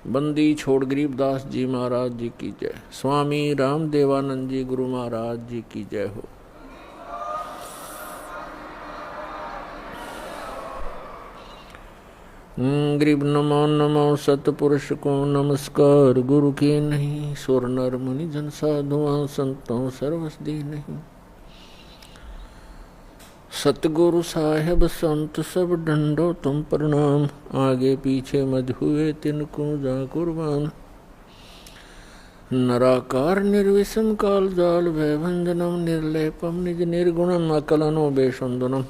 बंदी छोड़ गरीबदास जी महाराज जी की जय। स्वामी रामदेवानंद जी गुरु महाराज जी की जय हो। गरीब नमो नमो सतपुरुष को नमस्कार। गुरु की नहीं सुर नर मुनि जन साधुआं संतों सर्वसदी नहीं। सतगुरु साहेब संत सब डंडो तुम प्रणाम। आगे पीछे मत हुए तिनको जा कुर्बान। नराकार निर्विषम काल जाल भयभंजनम निर्लेपम निज निर्गुणम अकलनो बेसुंदनम।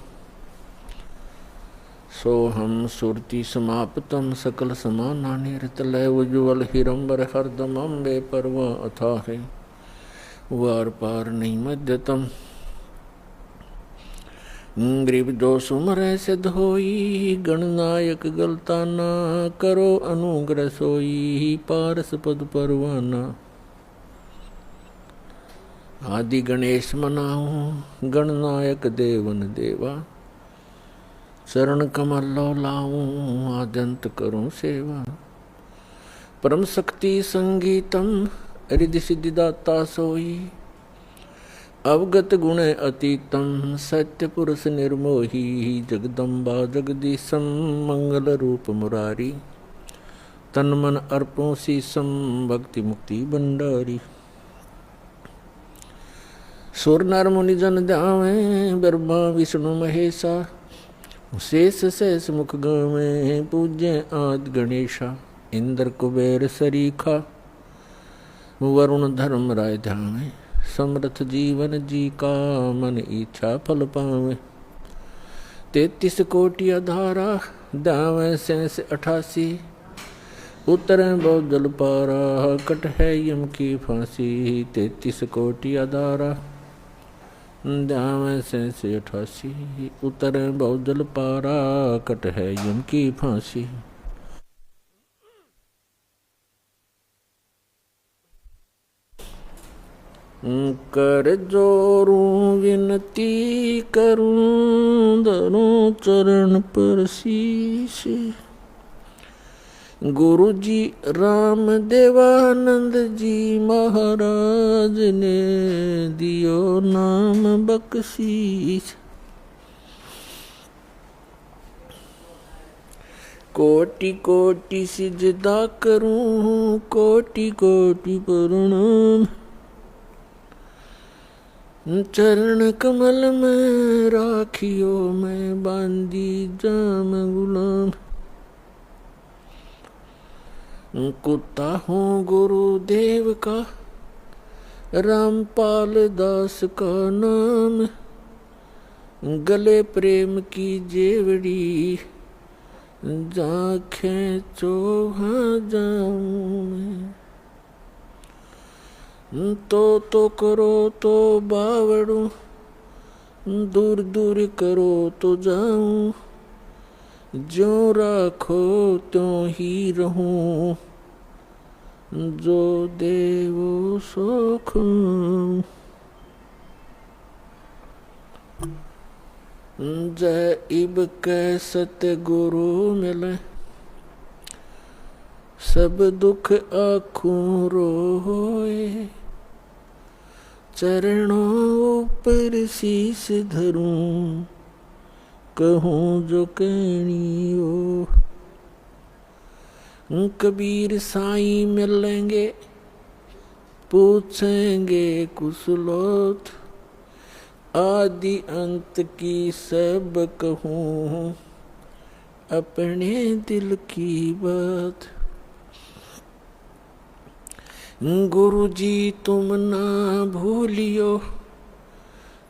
सोहम सुरति समाप्तम सकल समाना निरतलय उज्ज्वल हिरंबर हरदम अम्बे परवा अथाहे वार पार नहीं मध्यतम। गरीब जो सुमर सिद्ध होई गणनायक गलताना करो अनुग्रह सोई पारस पद परवाना। आदि गणेश मनाऊं गणनायक देवन देवा चरण कमल लाऊं आद्यंत करूं सेवा। परम शक्ति संगीतम हृदय सिद्धिदाता सोई अवगत गुण अतीतम सत्य पुरुष निर्मोही। जगदम्बा जगदीशम मंगल रूप मुरारी तन मन अर्पों शीसम भक्ति मुक्ति भंडारी। सुर नर मुनि जन ध्यावे ब्रह्मा विष्णु महेशा शेष शेष मुख गावे पूज्य आदि गणेशा। इंद्र कुबेर सरीखा वरुण धर्म राय ध्यावे समर्थ जीवन जी का मन इच्छा फल पावे। 33 कोटि अधारा दावे सेंस 88 उतरे बहुत जल पारा कट है यम की फांसी। 33 कोटि अधारा दावे सेंस 88 उतरे बहुत जल पारा कट है यम की फांसी। कर जोरूं विनती करूं धरूं चरण पर शीश। गुरु जी राम देवानंद जी महाराज ने दियो नाम बख्शीश। कोटि कोटि सिजदा करूं कोटि कोटि प्रणाम। चरण कमल में राखियो मैं बांदी जाम गुलाम। कुत्ता हूँ गुरुदेव का रामपाल दास का नाम। गले प्रेम की जेवड़ी जाखें चोहा जाऊं मैं। तो करो तो बावड़ू दूर दूर करो तो जाऊं। जो राखो त्यों ही रहूं जो देवो सो खाऊं। जय इब कै सतगुरु मिले सब दुख आँखों रोए। चरणों पर शीस धरूं कहूँ जो कहनी हो। कबीर साईं मिलेंगे पूछेंगे कुशलोत। आदि अंत की सब कहूँ अपने दिल की बात। गुरु जी तुम ना भूलियो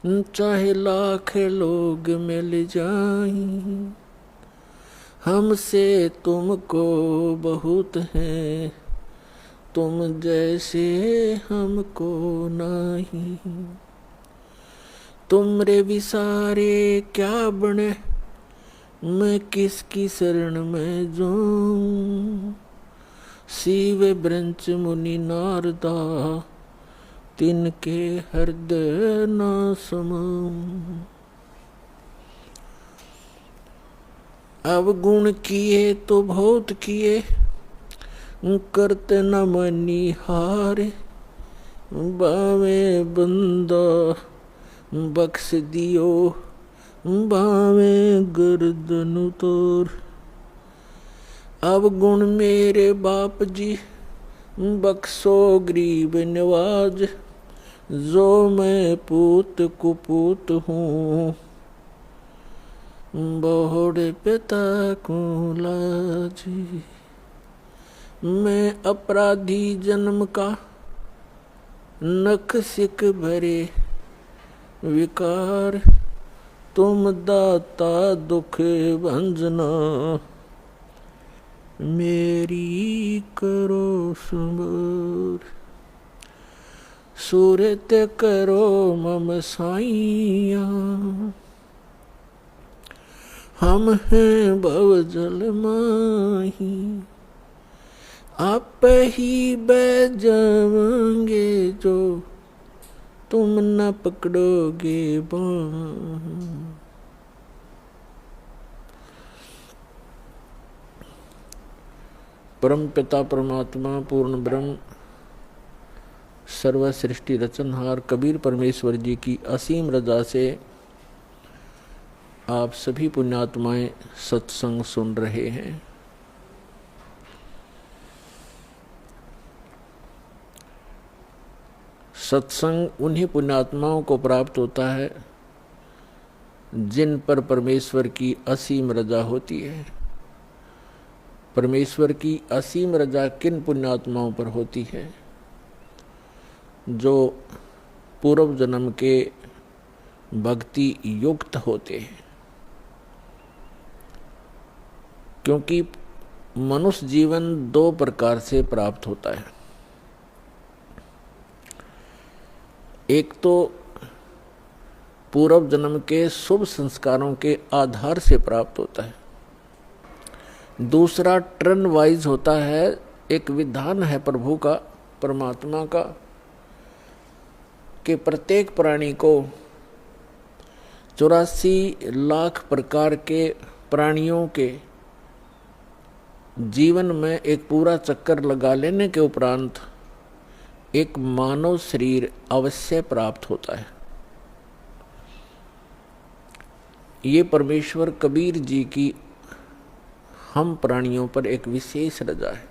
चाहे लाख लोग मिल जाएं। हमसे तुमको बहुत है तुम जैसे हमको नहीं। तुमरे विसारे क्या बने मैं किसकी शरण में जाऊं। शिव ब्रंच मुनि नारदा तिनके हृदय ना समाऊं। अवगुण किए तो बहुत किए करते न मनी हारे, बावे बंदा बख्श दियो, बावे गर्दन तोर। अब गुण मेरे बाप जी बख्शो गरीब नवाज, जो मैं पूत कुपूत हूँ, बोहड़े पिता को लाजी। मैं अपराधी जन्म का, नख सिक भरे विकार, तुम दाता दुख भंजना, मेरी करो सुमर। सूरत करो मम साइया, हम हैं भव जल माही, आप ही बह जाओगे जो तुम न पकड़ोगे बाँ। परम पिता परमात्मा पूर्ण ब्रह्म सर्व सृष्टि रचनहार कबीर परमेश्वर जी की असीम रजा से आप सभी पुण्यात्माएं सत्संग सुन रहे हैं। सत्संग उन्हीं पुण्यात्माओं को प्राप्त होता है जिन पर परमेश्वर की असीम रजा होती है। परमेश्वर की असीम रजा किन पुण्यात्माओं पर होती है? जो पूर्व जन्म के भक्ति युक्त होते हैं। क्योंकि मनुष्य जीवन दो प्रकार से प्राप्त होता है। एक तो पूर्व जन्म के शुभ संस्कारों के आधार से प्राप्त होता है, दूसरा टर्न वाइज होता है। एक विधान है प्रभु का, परमात्मा का, कि प्रत्येक प्राणी को 84 लाख प्रकार के प्राणियों के जीवन में एक पूरा चक्कर लगा लेने के उपरांत एक मानव शरीर अवश्य प्राप्त होता है। ये परमेश्वर कबीर जी की हम प्राणियों पर एक विशेष रजा है,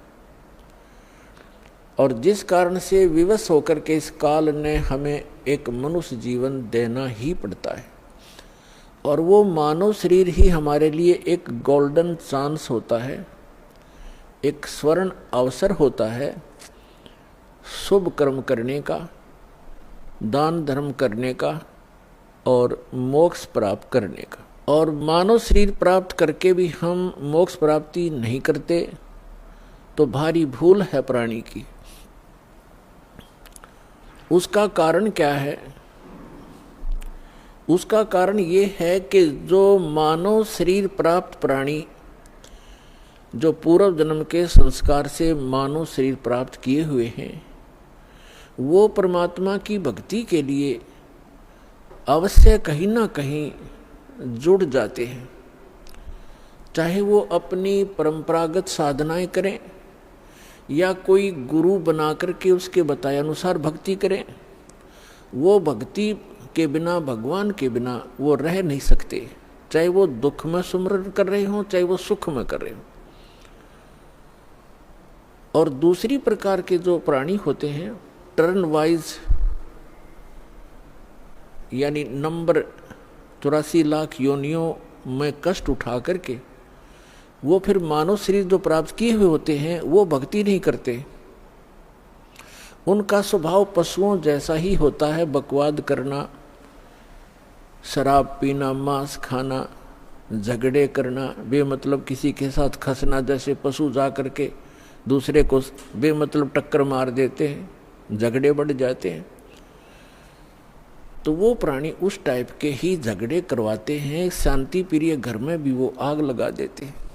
और जिस कारण से विवश होकर के इस काल ने हमें एक मनुष्य जीवन देना ही पड़ता है। और वो मानव शरीर ही हमारे लिए एक गोल्डन चांस होता है, एक स्वर्ण अवसर होता है शुभ कर्म करने का, दान धर्म करने का और मोक्ष प्राप्त करने का। और मानव शरीर प्राप्त करके भी हम मोक्ष प्राप्ति नहीं करते तो भारी भूल है प्राणी की। उसका कारण क्या है? उसका कारण ये है कि जो मानव शरीर प्राप्त प्राणी जो पूर्व जन्म के संस्कार से मानव शरीर प्राप्त किए हुए हैं, वो परमात्मा की भक्ति के लिए अवश्य कहीं ना कहीं जुड़ जाते हैं। चाहे वो अपनी परंपरागत साधनाएं करें या कोई गुरु बना करके उसके बताए अनुसार भक्ति करें, वो भक्ति के बिना, भगवान के बिना वो रह नहीं सकते। चाहे वो दुख में सुमरन कर रहे हों, चाहे वो सुख में कर रहे हों। और दूसरी प्रकार के जो प्राणी होते हैं, टर्न वाइज, यानी नंबर 84 लाख योनियों में कष्ट उठा करके वो फिर मानव शरीर जो प्राप्त किए हुए होते हैं वो भक्ति नहीं करते। उनका स्वभाव पशुओं जैसा ही होता है, बकवाद करना, शराब पीना, मांस खाना, झगड़े करना, बेमतलब किसी के साथ खसना, जैसे पशु जा करके दूसरे को बेमतलब टक्कर मार देते हैं, झगड़े बढ़ जाते हैं। तो वो प्राणी उस टाइप के ही झगड़े करवाते हैं। शांति प्रिय घर में भी वो आग लगा देते हैं।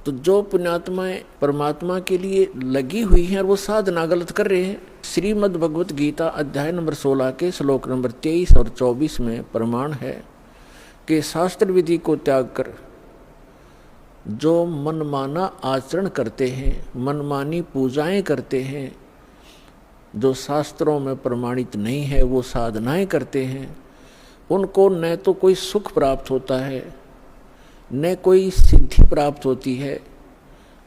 तो जो पुण्यात्माएं परमात्मा के लिए लगी हुई हैं और वो साधना गलत कर रहे हैं, श्रीमद् भगवत गीता अध्याय नंबर 16 के श्लोक नंबर 23 और 24 में प्रमाण है कि शास्त्र विधि को त्याग कर जो मनमाना आचरण करते हैं, मनमानी पूजाएं करते हैं, जो शास्त्रों में प्रमाणित नहीं है वो साधनाएं करते हैं, उनको न तो कोई सुख प्राप्त होता है, न कोई सिद्धि प्राप्त होती है,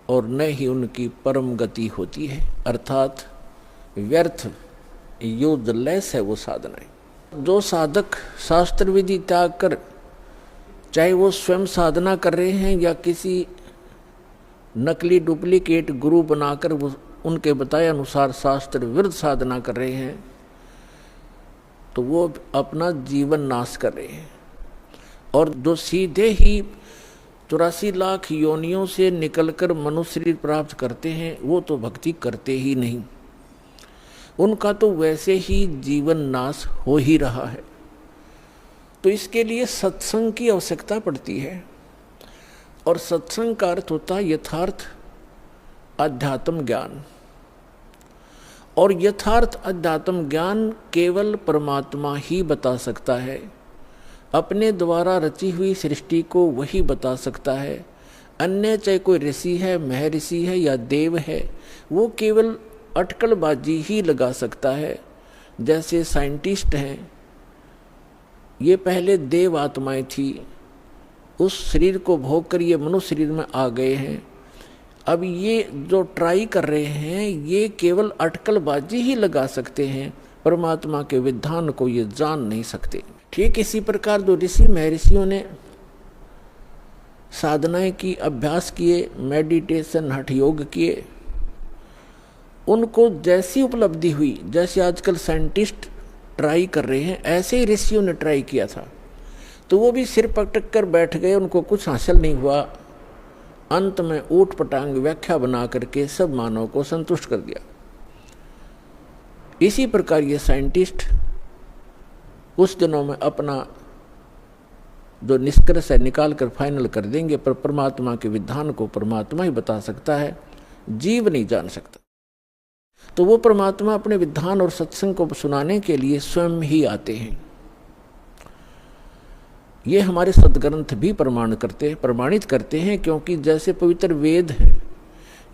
और न ही उनकी परम गति होती है। अर्थात व्यर्थ, यूजलेस है वो साधनाएं। जो साधक शास्त्र विधि त्याग कर, चाहे वो स्वयं साधना कर रहे हैं या किसी नकली डुप्लीकेट गुरु बनाकर वो उनके बताए अनुसार शास्त्र विरुद्ध साधना कर रहे हैं, तो वो अपना जीवन नाश कर रहे हैं। और जो सीधे ही 84 लाख योनियों से निकलकर मनुष्य शरीर प्राप्त करते हैं, वो तो भक्ति करते ही नहीं, उनका तो वैसे ही जीवन नाश हो ही रहा है। तो इसके लिए सत्संग की आवश्यकता पड़ती है, और सत्संग का अर्थ होता है यथार्थ अध्यात्म ज्ञान। और यथार्थ अध्यात्म ज्ञान केवल परमात्मा ही बता सकता है। अपने द्वारा रची हुई सृष्टि को वही बता सकता है। अन्य चाहे कोई ऋषि है, महर्षि है या देव है, वो केवल अटकलबाजी ही लगा सकता है। जैसे साइंटिस्ट हैं, ये पहले देव आत्माएं थी, उस शरीर को भोग कर ये मनुष्य शरीर में आ गए हैं। अब ये जो ट्राई कर रहे हैं, ये केवल अटकलबाजी ही लगा सकते हैं, परमात्मा के विधान को ये जान नहीं सकते। ठीक इसी प्रकार जो ऋषि महर्षियों ने साधनाएं की, अभ्यास किए, मेडिटेशन, हठ योग किए, उनको जैसी उपलब्धि हुई, जैसे आजकल साइंटिस्ट ट्राई कर रहे हैं, ऐसे ही ऋषियों ने ट्राई किया था। तो वो भी सिर पटक कर बैठ गए, उनको कुछ हासिल नहीं हुआ। अंत में ऊट पटांग व्याख्या बना करके सब मानव को संतुष्ट कर दिया। इसी प्रकार ये साइंटिस्ट कुछ दिनों में अपना जो निष्कर्ष है निकाल कर फाइनल कर देंगे, पर परमात्मा के विधान को परमात्मा ही बता सकता है, जीव नहीं जान सकता। तो वो परमात्मा अपने विधान और सत्संग को सुनाने के लिए स्वयं ही आते हैं। ये हमारे सदग्रंथ भी प्रमाणित करते हैं, क्योंकि जैसे पवित्र वेद है,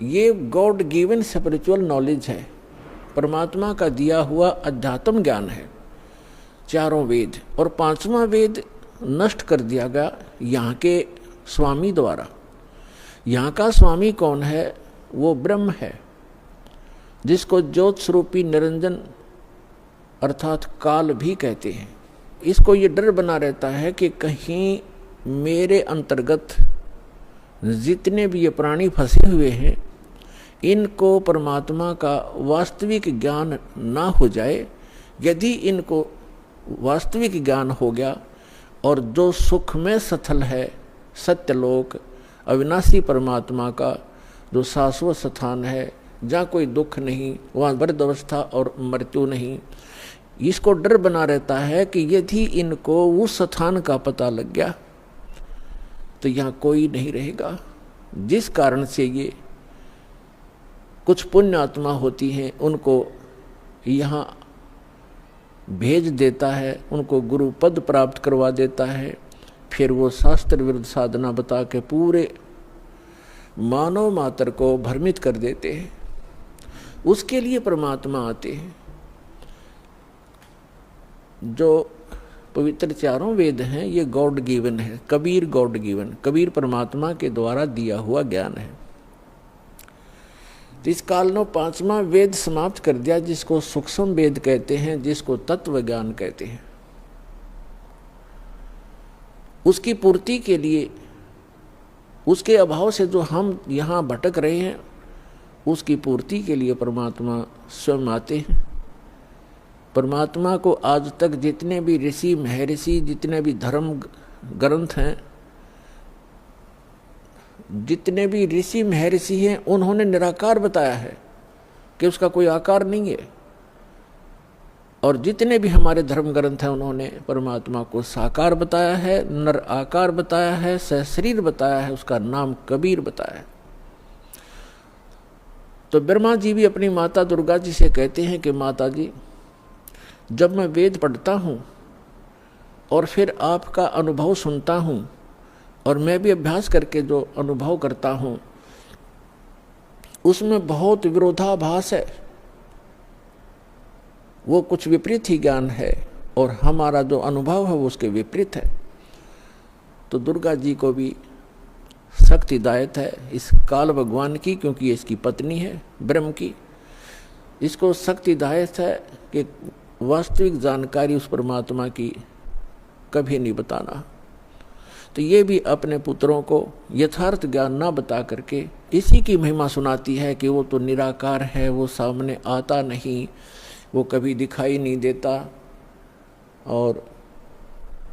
ये गॉड गिवन स्पिरिचुअल नॉलेज है, परमात्मा का दिया हुआ अध्यात्म ज्ञान है, चारों वेद। और पांचवा वेद नष्ट कर दिया गया यहाँ के स्वामी द्वारा। यहाँ का स्वामी कौन है? वो ब्रह्म है, जिसको ज्योत स्वरूपी निरंजन अर्थात काल भी कहते हैं। इसको ये डर बना रहता है कि कहीं मेरे अंतर्गत जितने भी ये प्राणी फंसे हुए हैं, इनको परमात्मा का वास्तविक ज्ञान ना हो जाए। यदि इनको वास्तविक ज्ञान हो गया और जो सुख में सथल है, सत्यलोक अविनाशी परमात्मा का जो शाश्वत स्थान है, जहाँ कोई दुख नहीं, वहाँ वृद्ध अवस्था और मृत्यु नहीं, इसको डर बना रहता है कि यदि इनको उस स्थान का पता लग गया तो यहाँ कोई नहीं रहेगा। जिस कारण से ये कुछ पुण्य आत्मा होती हैं, उनको यहाँ भेज देता है, उनको गुरु पद प्राप्त करवा देता है। फिर वो शास्त्र विरुद्ध साधना बता के पूरे मानव मात्र को भ्रमित कर देते हैं। उसके लिए परमात्मा आते हैं। जो पवित्र चारों वेद हैं, ये गॉड गिवन है, कबीर गॉड गिवन, कबीर परमात्मा के द्वारा दिया हुआ ज्ञान है। तो इस काल ने पांचवा वेद समाप्त कर दिया, जिसको सूक्ष्म वेद कहते हैं, जिसको तत्व ज्ञान कहते हैं। उसकी पूर्ति के लिए, उसके अभाव से जो हम यहाँ भटक रहे हैं, उसकी पूर्ति के लिए परमात्मा स्वयं आते हैं। परमात्मा को आज तक जितने भी ऋषि महर्षि, जितने भी धर्म ग्रंथ हैं, जितने भी ऋषि महर्षि हैं, उन्होंने निराकार बताया है कि उसका कोई आकार नहीं है। और जितने भी हमारे धर्म ग्रंथ हैं, उन्होंने परमात्मा को साकार बताया है, नर आकार बताया है, सहशरीर बताया है, उसका नाम कबीर बताया है। तो ब्रह्मा जी भी अपनी माता दुर्गा जी से कहते हैं कि माता जी, जब मैं वेद पढ़ता हूँ और फिर आपका अनुभव सुनता हूँ और मैं भी अभ्यास करके जो अनुभव करता हूँ उसमें बहुत विरोधाभास है, वो कुछ विपरीत ही ज्ञान है और हमारा जो अनुभव है वो उसके विपरीत है। तो दुर्गा जी को भी सख्त हिदायत है इस काल भगवान की, क्योंकि ये इसकी पत्नी है ब्रह्म की। इसको सख्त हिदायत है कि वास्तविक जानकारी उस परमात्मा की कभी नहीं बताना। तो ये भी अपने पुत्रों को यथार्थ ज्ञान ना बता करके इसी की महिमा सुनाती है कि वो तो निराकार है, वो सामने आता नहीं, वो कभी दिखाई नहीं देता। और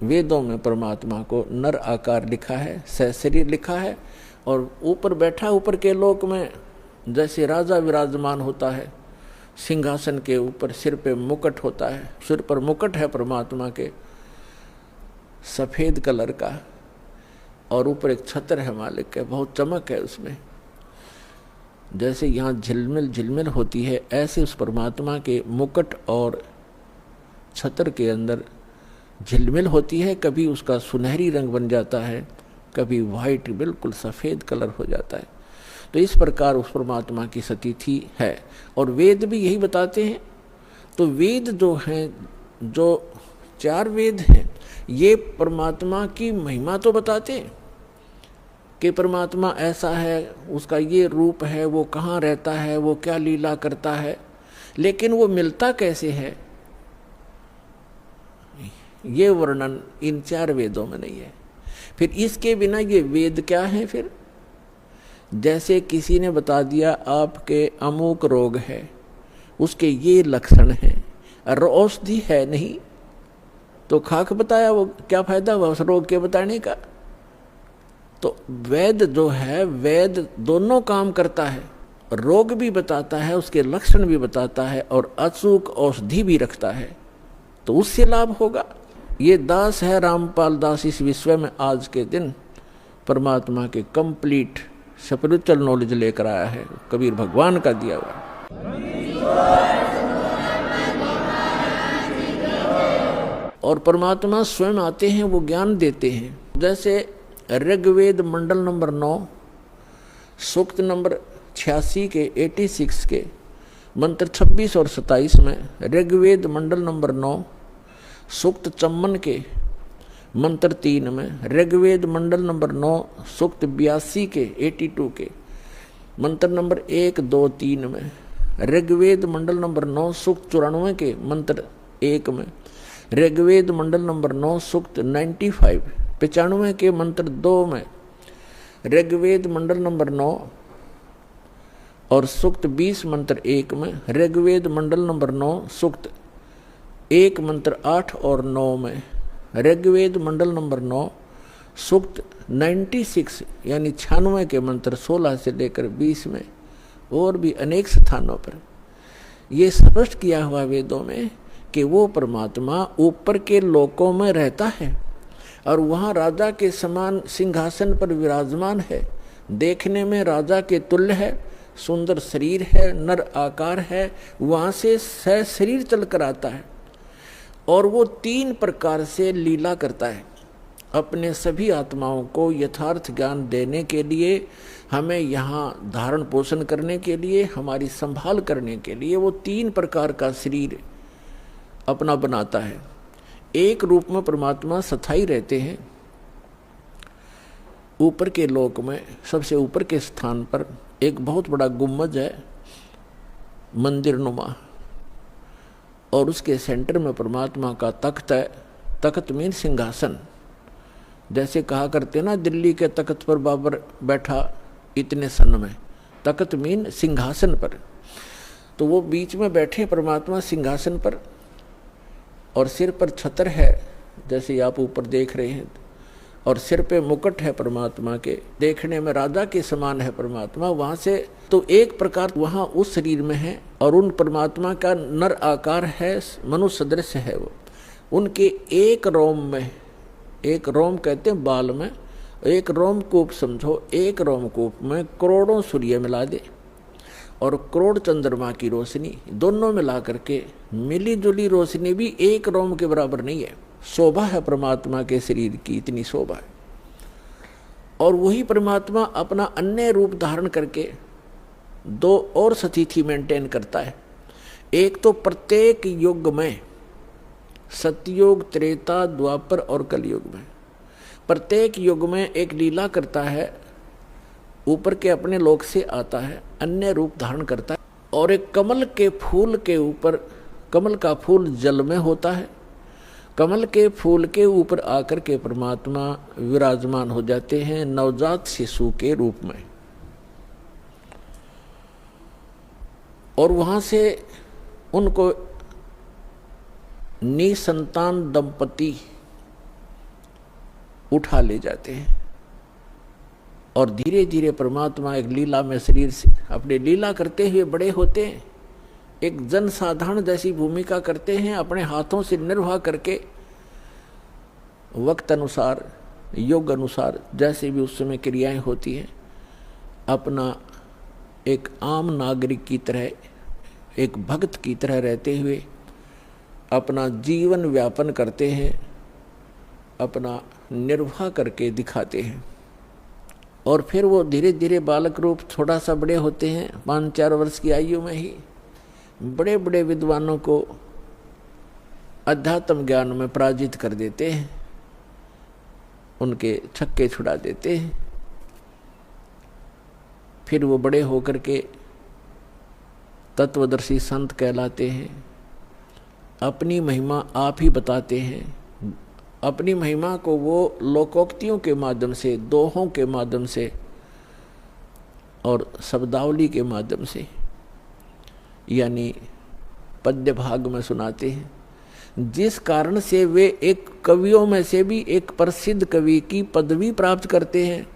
वेदों में परमात्मा को नर आकार लिखा है, सहशरीर लिखा है, और ऊपर बैठा ऊपर के लोक में जैसे राजा विराजमान होता है, सिंहासन के ऊपर सिर पे मुकुट होता है, सिर पर मुकुट है परमात्मा के सफ़ेद कलर का, और ऊपर एक छत्र है मालिक के, बहुत चमक है उसमें। जैसे यहाँ झिलमिल झिलमिल होती है, ऐसे उस परमात्मा के मुकुट और छत्र के अंदर झिलमिल होती है। कभी उसका सुनहरी रंग बन जाता है, कभी वाइट बिल्कुल सफ़ेद कलर हो जाता है। तो इस प्रकार उस परमात्मा की स्थिति है, और वेद भी यही बताते हैं। तो वेद जो हैं, जो 4 वेद हैं, ये परमात्मा की महिमा तो बताते हैं कि परमात्मा ऐसा है, उसका ये रूप है, वो कहाँ रहता है, वो क्या लीला करता है, लेकिन वो मिलता कैसे है ये वर्णन इन 4 वेदों में नहीं है। फिर इसके बिना ये वेद क्या है? फिर जैसे किसी ने बता दिया आपके अमुक रोग है, उसके ये लक्षण हैं, और औषधि है नहीं, तो खाक बताया, वो क्या फायदा हुआ उस रोग के बताने का? तो वेद जो है, वेद दोनों काम करता है, रोग भी बताता है, उसके लक्षण भी बताता है, और अचूक औषधि भी रखता है, तो उससे लाभ होगा। ये दास है रामपाल दास इस विश्व में आज के दिन परमात्मा के कंप्लीट स्पिरिचुअल नॉलेज लेकर आया है, कबीर भगवान का दिया हुआ। और परमात्मा स्वयं आते हैं, वो ज्ञान देते हैं। जैसे ऋग्वेद मंडल नंबर 9 सूक्त नंबर 86 के 86 के मंत्र 26 और 27 में, ऋग्वेद मंडल नंबर 9 सूक्त 54 के मंत्र 3 में, ऋग्वेद मंडल नंबर 9 सूक्त 82 के 82 के मंत्र नंबर 1, 2, 3 में, ऋग्वेद मंडल नंबर 9 सूक्त 94 के मंत्र 1 में, ऋग्वेद मंडल नंबर 9 सूक्त 95 के मंत्र 2 में, ऋग्वेद मंडल नंबर 9 और सूक्त 20 मंत्र 1 में, ऋग्वेद मंडल नंबर 9 सूक्त 1 मंत्र 8 और 9 में, ऋग्वेद मंडल नंबर 9 सूक्त 96 यानी 96 के मंत्र 16 से लेकर 20 में, और भी अनेक स्थानों पर ये स्पष्ट किया हुआ वेदों में कि वो परमात्मा ऊपर के लोकों में रहता है, और वहाँ राजा के समान सिंहासन पर विराजमान है, देखने में राजा के तुल्य है, सुंदर शरीर है, नर आकार है, वहाँ से शरीर चल कर आता है, और वो 3 प्रकार से लीला करता है अपने सभी आत्माओं को यथार्थ ज्ञान देने के लिए, हमें यहाँ धारण पोषण करने के लिए, हमारी संभाल करने के लिए वो 3 प्रकार का शरीर अपना बनाता है। एक रूप में परमात्मा स्थायी रहते हैं ऊपर के लोक में, सबसे ऊपर के स्थान पर एक बहुत बड़ा गुम्बद है मंदिर नुमा, और उसके सेंटर में परमात्मा का तख्त है। तख्त मीन सिंहासन, जैसे कहा करते ना दिल्ली के तख्त पर बाबर बैठा इतने सन में, तख्त मीन सिंहासन पर। तो वो बीच में बैठे परमात्मा सिंहासन पर, और सिर पर छत्र है जैसे आप ऊपर देख रहे हैं, और सिर पे मुकुट है परमात्मा के, देखने में राजा के समान है परमात्मा। वहाँ से तो एक प्रकार वहाँ उस शरीर में है, और उन परमात्मा का नर आकार है, मनुष्य सदृश है वो। उनके एक रोम में, एक रोम कहते हैं बाल में, एक रोमकूप समझो, एक रोमकूप में करोड़ों सूर्य मिला दे और करोड़ चंद्रमा की रोशनी, दोनों मिला करके मिली जुली रोशनी भी एक रोम के बराबर नहीं है। शोभा है परमात्मा के शरीर की, इतनी शोभा है। और वही परमात्मा अपना अन्य रूप धारण करके दो और स्थिति मेंटेन करता है। एक तो प्रत्येक युग में, सतयुग, त्रेता, द्वापर और कलयुग में, प्रत्येक युग में एक लीला करता है, ऊपर के अपने लोक से आता है, अन्य रूप धारण करता है। और एक कमल के फूल के ऊपर, कमल का फूल जल में होता है, कमल के फूल के ऊपर आकर के परमात्मा विराजमान हो जाते हैं नवजात शिशु के रूप में। और वहां से उनको निसंतान दंपति उठा ले जाते हैं और धीरे धीरे परमात्मा एक लीला में शरीर से अपने लीला करते हुए बड़े होते हैं। एक जन साधारण जैसी भूमिका करते हैं, अपने हाथों से निर्वाह करके वक्त अनुसार, योग अनुसार जैसे भी उस समय क्रियाएं होती हैं, अपना एक आम नागरिक की तरह, एक भक्त की तरह रहते हुए अपना जीवन व्यापन करते हैं, अपना निर्वाह करके दिखाते हैं। और फिर वो धीरे धीरे बालक रूप थोड़ा सा बड़े होते हैं, 5-4 वर्ष की आयु में ही बड़े बड़े विद्वानों को अध्यात्म ज्ञान में पराजित कर देते हैं, उनके छक्के छुड़ा देते हैं। फिर वो बड़े होकर के तत्वदर्शी संत कहलाते हैं, अपनी महिमा आप ही बताते हैं। अपनी महिमा को वो लोकोक्तियों के माध्यम से, दोहों के माध्यम से और शब्दावली के माध्यम से, यानी पद्य भाग में सुनाते हैं, जिस कारण से वे एक कवियों में से भी एक प्रसिद्ध कवि की पदवी प्राप्त करते हैं,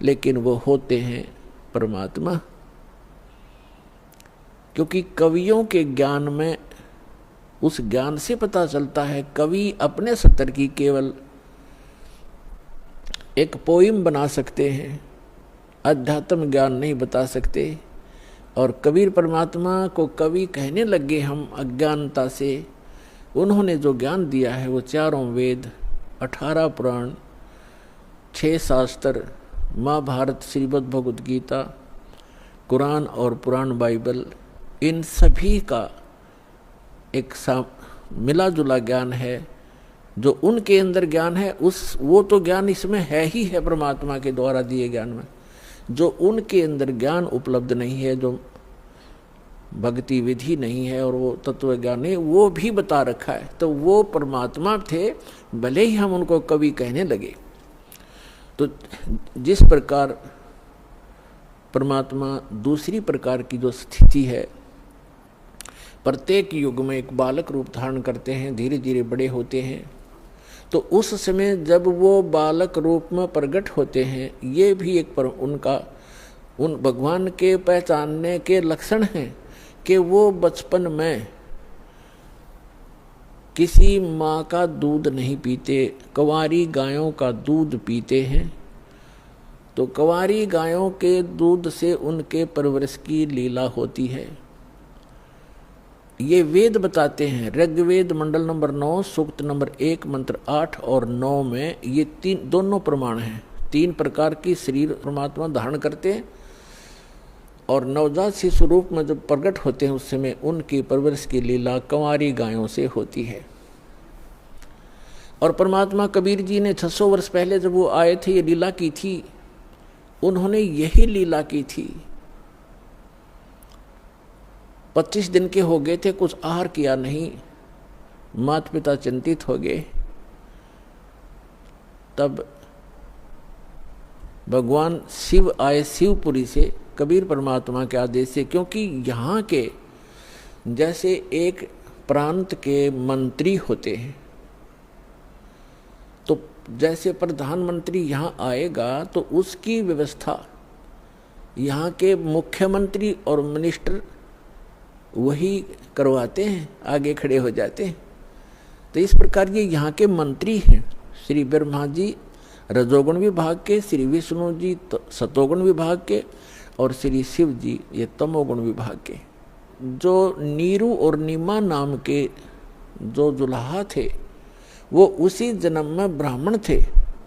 लेकिन वो होते हैं परमात्मा। क्योंकि कवियों के ज्ञान में, उस ज्ञान से पता चलता है, कवि अपने स्तर की केवल एक पोइम बना सकते हैं, अध्यात्म ज्ञान नहीं बता सकते। और कबीर परमात्मा को कवि कहने लगे हम अज्ञानता से। उन्होंने जो ज्ञान दिया है वो 4 वेद, 18 पुराण, 6 शास्त्र, महाभारत, श्रीमद् भगवद गीता, कुरान और पुराण बाइबल, इन सभी का एक मिला जुला ज्ञान है। जो उनके अंदर ज्ञान है वो तो ज्ञान इसमें है ही है, परमात्मा के द्वारा दिए ज्ञान में। जो उनके अंदर ज्ञान उपलब्ध नहीं है, जो भक्ति विधि नहीं है और वो तत्व ज्ञान नहीं, वो भी बता रखा है। तो वो परमात्मा थे, भले ही हम उनको कवि कहने लगे। तो जिस प्रकार परमात्मा दूसरी प्रकार की जो स्थिति है, प्रत्येक युग में एक बालक रूप धारण करते हैं, धीरे धीरे बड़े होते हैं। तो उस समय जब वो बालक रूप में प्रकट होते हैं, ये भी एक उन भगवान के पहचानने के लक्षण हैं कि वो बचपन में किसी माँ का दूध नहीं पीते, कंवारी गायों का दूध पीते हैं। तो कंवारी गायों के दूध से उनके परवरिश की लीला होती है। ये वेद बताते हैं। ऋग्वेद मंडल नंबर 9, सूक्त नंबर 1, मंत्र 8 और 9 में ये दोनों प्रमाण हैं। 3 प्रकार की शरीर परमात्मा धारण करते हैं और नवजात शिशु रूप में जब प्रकट होते हैं, उस समय उनकी परवरिश की लीला कंवारी गायों से होती है। और परमात्मा कबीर जी ने 600 वर्ष पहले जब वो आए थे, ये लीला की थी। उन्होंने यही लीला की थी। 25 दिन के हो गए थे, कुछ आहार किया नहीं, माता पिता चिंतित हो गए। तब भगवान शिव आए शिवपुरी से, कबीर परमात्मा के आदेश से। क्योंकि यहाँ के जैसे एक प्रांत के मंत्री होते हैं, तो जैसे प्रधानमंत्री यहाँ आएगा तो उसकी व्यवस्था यहाँ के मुख्यमंत्री और मिनिस्टर वही करवाते हैं, आगे खड़े हो जाते हैं। तो इस प्रकार ये यहाँ के मंत्री हैं। श्री ब्रह्मा जी रजोगुण विभाग के, श्री विष्णु जी सतोगुण विभाग के और श्री शिव जी ये तमोगुण विभाग के। जो नीरू और नीमा नाम के जो दुल्हा थे, वो उसी जन्म में ब्राह्मण थे।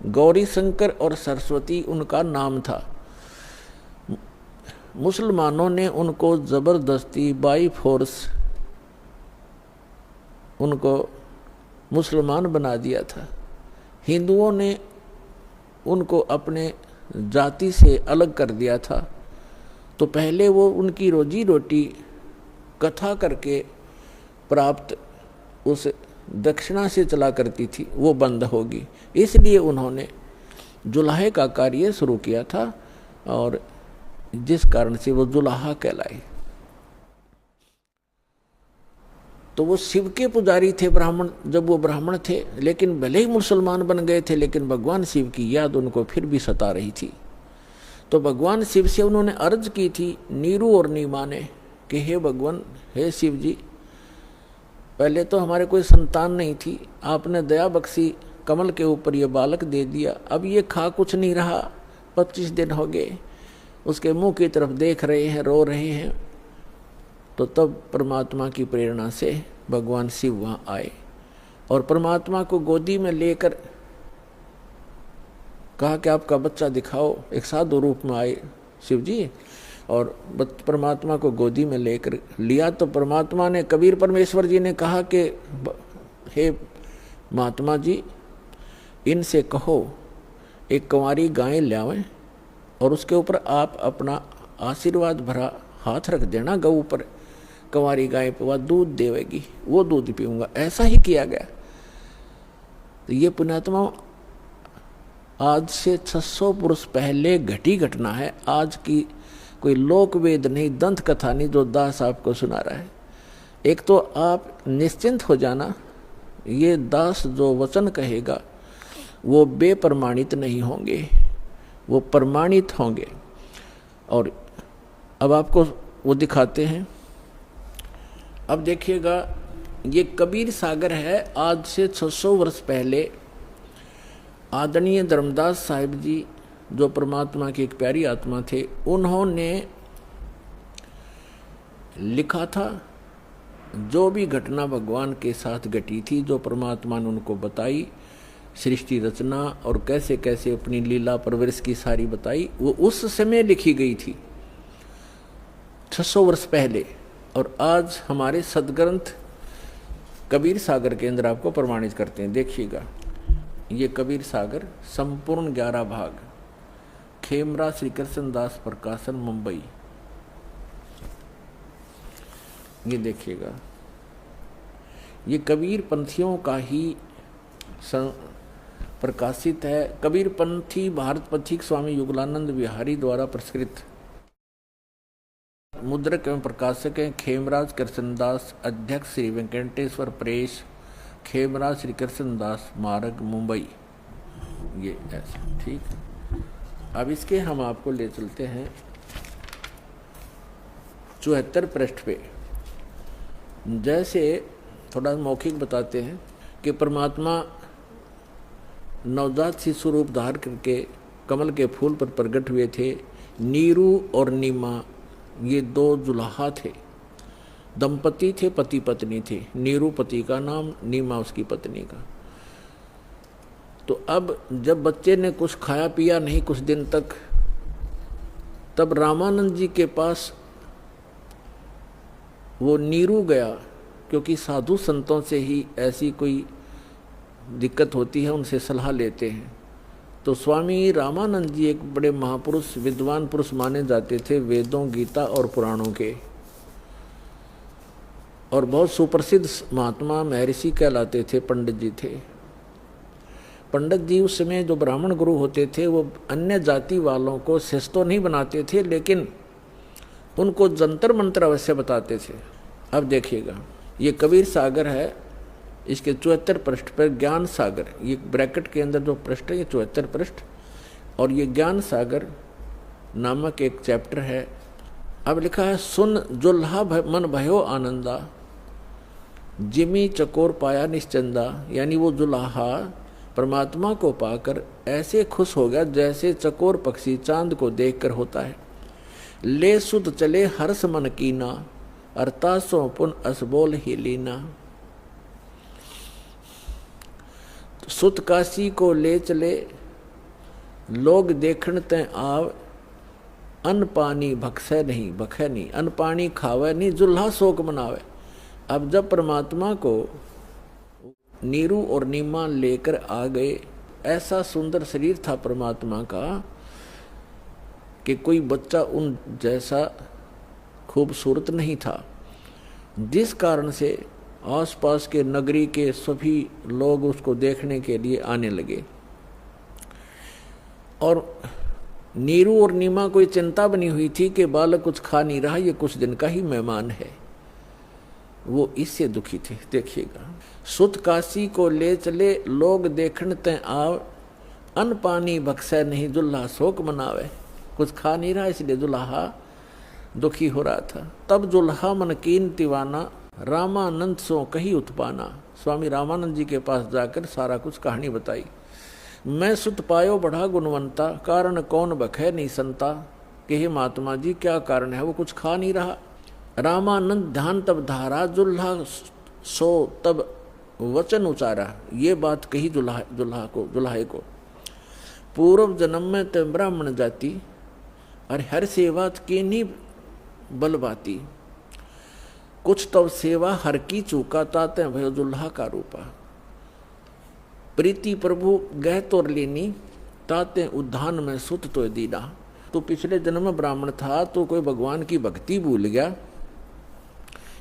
गौरी शंकर और सरस्वती उनका नाम था। मुसलमानों ने उनको ज़बरदस्ती बाई फोर्स उनको मुसलमान बना दिया था। हिंदुओं ने उनको अपने जाति से अलग कर दिया था। तो पहले वो उनकी रोजी रोटी कथा करके प्राप्त उस दक्षिणा से चला करती थी, वो बंद होगी। इसलिए उन्होंने जुलाहे का कार्य शुरू किया था और जिस कारण से वो जुलाहा कहलाए। तो वो शिव के पुजारी थे ब्राह्मण, जब वो ब्राह्मण थे, लेकिन भले ही मुसलमान बन गए थे, लेकिन भगवान शिव की याद उनको फिर भी सता रही थी। तो भगवान शिव से उन्होंने अर्ज की थी, नीरू और नीमा ने, कि हे भगवान, हे शिव जी, पहले तो हमारे कोई संतान नहीं थी, आपने दया बख्शी, कमल के ऊपर ये बालक दे दिया, अब ये खा कुछ नहीं रहा, 25 दिन हो गए, उसके मुंह की तरफ देख रहे हैं, रो रहे हैं। तो तब परमात्मा की प्रेरणा से भगवान शिव वहाँ आए और परमात्मा को गोदी में लेकर कहा कि आपका बच्चा दिखाओ। एक साधु रूप में आए शिव जी और परमात्मा को गोदी में लेकर लिया। तो परमात्मा ने, कबीर परमेश्वर जी ने कहा कि हे महात्मा जी, इनसे कहो एक कंवारी गाय लावें और उसके ऊपर आप अपना आशीर्वाद भरा हाथ रख देना गऊ पर, कंवारी गाय पे वह दूध देवेगी, वो दूध पीऊंगा। ऐसा ही किया गया। तो ये पुण्यात्मा आज से 600 पुरुष पहले घटी घटना है, आज की कोई लोक वेद नहीं, दंत कथा नहीं जो दास आपको सुना रहा है। एक तो आप निश्चिंत हो जाना, ये दास जो वचन कहेगा वो बेप्रमाणित नहीं होंगे, वो प्रमाणित होंगे। और अब आपको वो दिखाते हैं। अब देखिएगा, ये कबीर सागर है। आज से 600 वर्ष पहले आदरणीय धर्मदास साहिब जी, जो परमात्मा की एक प्यारी आत्मा थे, उन्होंने लिखा था जो भी घटना भगवान के साथ घटी थी, जो परमात्मा ने उनको बताई, सृष्टि रचना और कैसे कैसे अपनी लीला परवरिश की सारी बताई, वो उस समय लिखी गई थी 600 वर्ष पहले। और आज हमारे सदग्रंथ कबीर सागर के अंदर आपको प्रमाणित करते हैं। देखिएगा, ये कबीर सागर संपूर्ण 11 भाग, खेमरा श्री कृष्ण दास प्रकाशन, मुंबई। ये देखिएगा, ये कबीर पंथियों का ही प्रकाशित है। कबीर पंथी भारत पथिक स्वामी युगलानंद विहारी द्वारा प्रस्कृत। मुद्रक एवं प्रकाशक हैं खेमराज कृष्णदास, अध्यक्ष श्री वेंकटेश्वर प्रेस, खेमराज श्री कृष्णदास मार्ग, मुंबई। ये ऐसा, ठीक। अब इसके हम आपको ले चलते हैं 74 पृष्ठ पे। जैसे थोड़ा मौखिक बताते हैं कि परमात्मा नवजात शिशु रूप धार करके कमल के फूल पर प्रकट हुए थे। नीरू और नीमा ये 2 जुलाहा थे, दंपति थे, पति पत्नी थे। नीरू पति का नाम, नीमा उसकी पत्नी का। तो अब जब बच्चे ने कुछ खाया पिया नहीं कुछ दिन तक, तब रामानंद जी के पास वो नीरू गया, क्योंकि साधु संतों से ही ऐसी कोई दिक्कत होती है, उनसे सलाह लेते हैं। तो स्वामी रामानंद जी एक बड़े महापुरुष, विद्वान पुरुष माने जाते थे, वेदों, गीता और पुराणों के, और बहुत सुप्रसिद्ध महात्मा महर्षि कहलाते थे, पंडित जी थे। पंडित जी उस समय जो ब्राह्मण गुरु होते थे, वो अन्य जाति वालों को शिष्य तो नहीं बनाते थे, लेकिन उनको जंतर मंत्र अवश्य बताते थे। अब देखिएगा, ये कबीर सागर है, इसके 74 पृष्ठ पर ज्ञान सागर, ये ब्रैकेट के अंदर जो पृष्ठ है ये 74 पृष्ठ, और ये ज्ञान सागर नामक एक चैप्टर है। अब लिखा है, सुन जुल्हा मन भयो आनंदा, जिमी चकोर पाया निश्चंदा। यानी वो जुल्हा परमात्मा को पाकर ऐसे खुश हो गया जैसे चकोर पक्षी चांद को देखकर होता है। ले सुध चले हर्ष मन कीना, अर्थासों पुन असबोल ही लीना। सुत काशी को ले चले लोग देखण तै आव, अन्न पानी भक्षय नहीं, भखे नहीं, अन्न पानी खावे नहीं, जुल्हा शोक मनावे। अब जब परमात्मा को नीरू और नीमा लेकर आ गए, ऐसा सुंदर शरीर था परमात्मा का कि कोई बच्चा उन जैसा खूबसूरत नहीं था, जिस कारण से आसपास के नगरी के सभी लोग उसको देखने के लिए आने लगे। और नीरू और नीमा को चिंता बनी हुई थी कि बालक कुछ खा नहीं रहा, ये कुछ दिन का ही मेहमान है, वो इससे दुखी थे। देखिएगा, सुत काशी को ले चले, लोग देखण तै आव, अन्न पानी बख्शे नहीं, दुल्हा शोक मनावे। कुछ खा नहीं रहा इसलिए दुल्हा दुखी हो रहा था। तब दुल्हा मन कीन तिवाना, रामानंद सो कही उत्पाना। स्वामी रामानंद जी के पास जाकर सारा कुछ कहानी बताई। मैं सुत पायो बढ़ा गुणवंता, कारण कौन बखे नहीं संता। कि हे महात्मा जी क्या कारण है, वो कुछ खा नहीं रहा। रामानंद ध्यान तब धारा, दुल्हा सो तब वचन उचारा। ये बात कही दुल्हाए को, पूर्व जन्म में ते ब्राह्मण जाति, और हर सेवा की नहीं बलबाती। कुछ तब सेवा हर की चूका, ताते भयो दुल्हा का रूपा। प्रीति प्रभु गह तोर लेनी, ताते उद्धान में सुत तो दीना। तो पिछले जन्म में ब्राह्मण था, तो कोई भगवान की भक्ति भूल गया,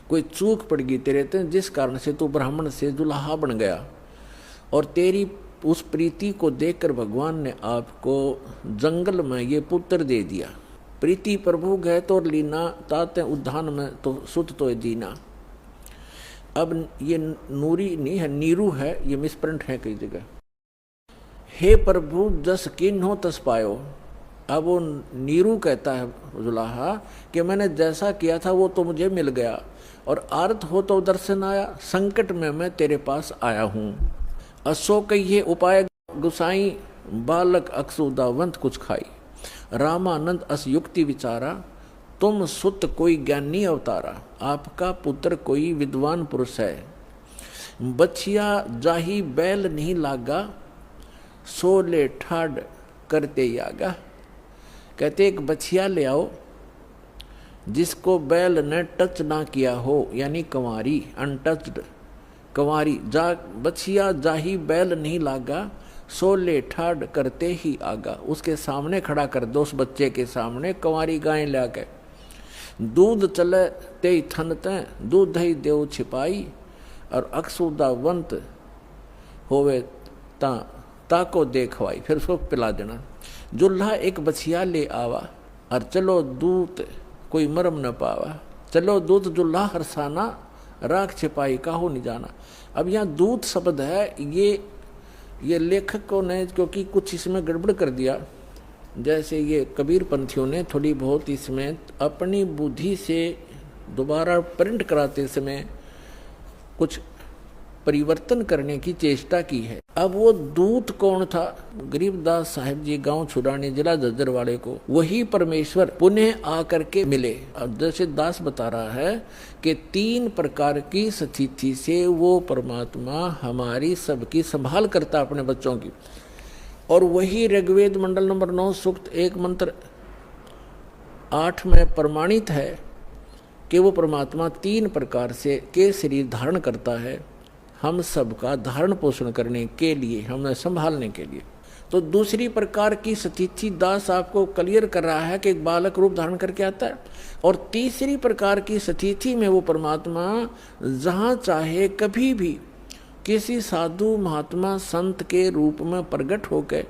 कोई चूक पड़ गई तेरे ते, जिस कारण से तू ब्राह्मण से दुल्हा बन गया। और तेरी उस प्रीति को देखकर भगवान ने आपको जंगल में ये पुत्र दे दिया। प्रीति प्रभु गए तो लीना, ताते उद्धान में तो सुत तो दीना। अब ये नूरी नहीं है, नीरू है, ये मिसप्रिंट है कई जगह। हे प्रभु जस किन्हो तस पायो। अब वो नीरू कहता है दुल्हा कि मैंने जैसा किया था वो तो मुझे मिल गया, और आर्त हो तो दर्शन आया, संकट में मैं तेरे पास आया हूँ। असो कहिए उपाय गुसाई, बालक अक्सुदावंत कुछ खाई। रामानंद अस युक्ति विचारा, तुम सुत कोई ज्ञानी अवतारा। आपका पुत्र कोई विद्वान पुरुष है। बछिया जाही बैल नहीं लागा, सोले ठाड करते यागा। कहते एक बछिया ले आओ जिसको बैल ने टच ना किया हो, यानी कंवारी, अनटच्ड कंवारी। बछिया जाही बैल नहीं लागा, सोले ठाड करते ही आगा। उसके सामने खड़ा कर दो, उस बच्चे के सामने कंवारी गाय ला के। दूध चले ते थन तय, दूध ही देव छिपाई, और अक्सुदावंत होवे ताको देखवाई। फिर उसको पिला देना। जुल्हा एक बछिया ले आवा, और चलो दूत कोई मरम न पावा। चलो दूत जुल्हा हरसाना, राख छिपाई काहो नहीं जाना। अब यहाँ दूत शब्द है, ये लेखकों ने क्योंकि कुछ इसमें गड़बड़ कर दिया, जैसे ये कबीर पंथियों ने थोड़ी बहुत इसमें अपनी बुद्धि से दोबारा प्रिंट कराते समय कुछ परिवर्तन करने की चेष्टा की है। अब वो दूत कौन था? गरीबदास साहिब जी गांव छुड़ाने जिला झज्जर वाले को वही परमेश्वर पुनः आकर के मिले। अब जैसे दास बता रहा है कि 3 प्रकार की स्थिति से वो परमात्मा हमारी सबकी संभाल करता अपने बच्चों की। और वही ऋग्वेद मंडल नंबर 9 सूक्त 1 मंत्र 8 में प्रमाणित है कि वो परमात्मा 3 प्रकार से के शरीर धारण करता है हम सबका धारण पोषण करने के लिए, हमें संभालने के लिए। तो दूसरी प्रकार की स्थिति दास आपको क्लियर कर रहा है कि एक बालक रूप धारण करके आता है। और तीसरी प्रकार की स्थिति में वो परमात्मा जहाँ चाहे कभी भी किसी साधु महात्मा संत के रूप में प्रकट होकर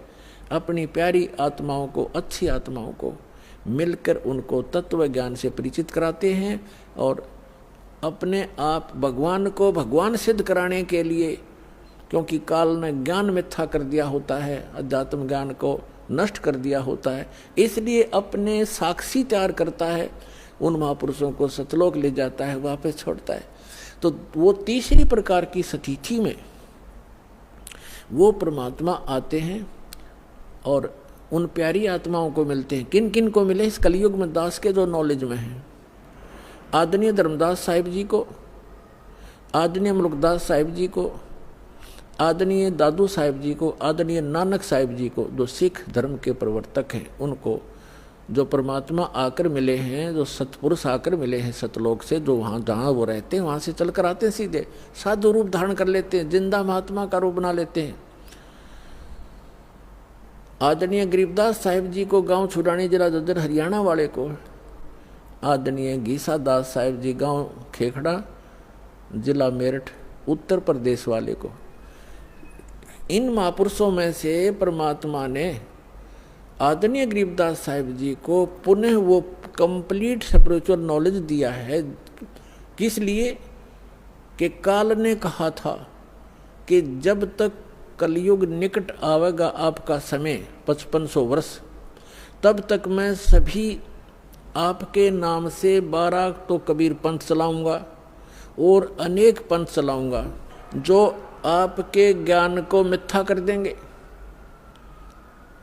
अपनी प्यारी आत्माओं को, अच्छी आत्माओं को मिलकर उनको तत्व ज्ञान से परिचित कराते हैं। और अपने आप भगवान को भगवान सिद्ध कराने के लिए, क्योंकि काल ने ज्ञान मिथ्या कर दिया होता है, अध्यात्म ज्ञान को नष्ट कर दिया होता है, इसलिए अपने साक्षी तैयार करता है, उन महापुरुषों को सतलोक ले जाता है, वापस छोड़ता है। तो वो तीसरी प्रकार की स्थिति में वो परमात्मा आते हैं और उन प्यारी आत्माओं को मिलते हैं। किन किन को मिले इस कलयुग में? दास के जो नॉलेज में है, आदरणीय धर्मदास साहिब जी को, आदरणीय मुल्कदास साहिब जी को, आदरणीय दादू साहिब जी को, आदरणीय नानक साहिब जी को, जो सिख धर्म के प्रवर्तक हैं, उनको जो परमात्मा आकर मिले हैं, जो सतपुरुष आकर मिले हैं सतलोक से, जो वहाँ जहाँ वो रहते हैं वहाँ से चल कर आते हैं, सीधे साधु रूप धारण कर लेते हैं, जिंदा महात्मा का रूप बना लेते हैं। आदरणीय गरीबदास साहिब जी को गांव छुड़ानी जिला जज्जर हरियाणा वाले को, आदरणीय गीसा दास साहिब जी गांव खेखड़ा जिला मेरठ उत्तर प्रदेश वाले को, इन महापुरुषों में से परमात्मा ने आदरणीय गरीबदास साहिब जी को पुनः वो कंप्लीट स्पिरिचुअल नॉलेज दिया है। किस लिए? कि काल ने कहा था कि जब तक कलयुग निकट आवेगा आपका समय 5500 वर्ष, तब तक मैं सभी आपके नाम से 12 तो कबीर पंथ चलाऊंगा और अनेक पंथ चलाऊंगा जो आपके ज्ञान को मिथ्या कर देंगे।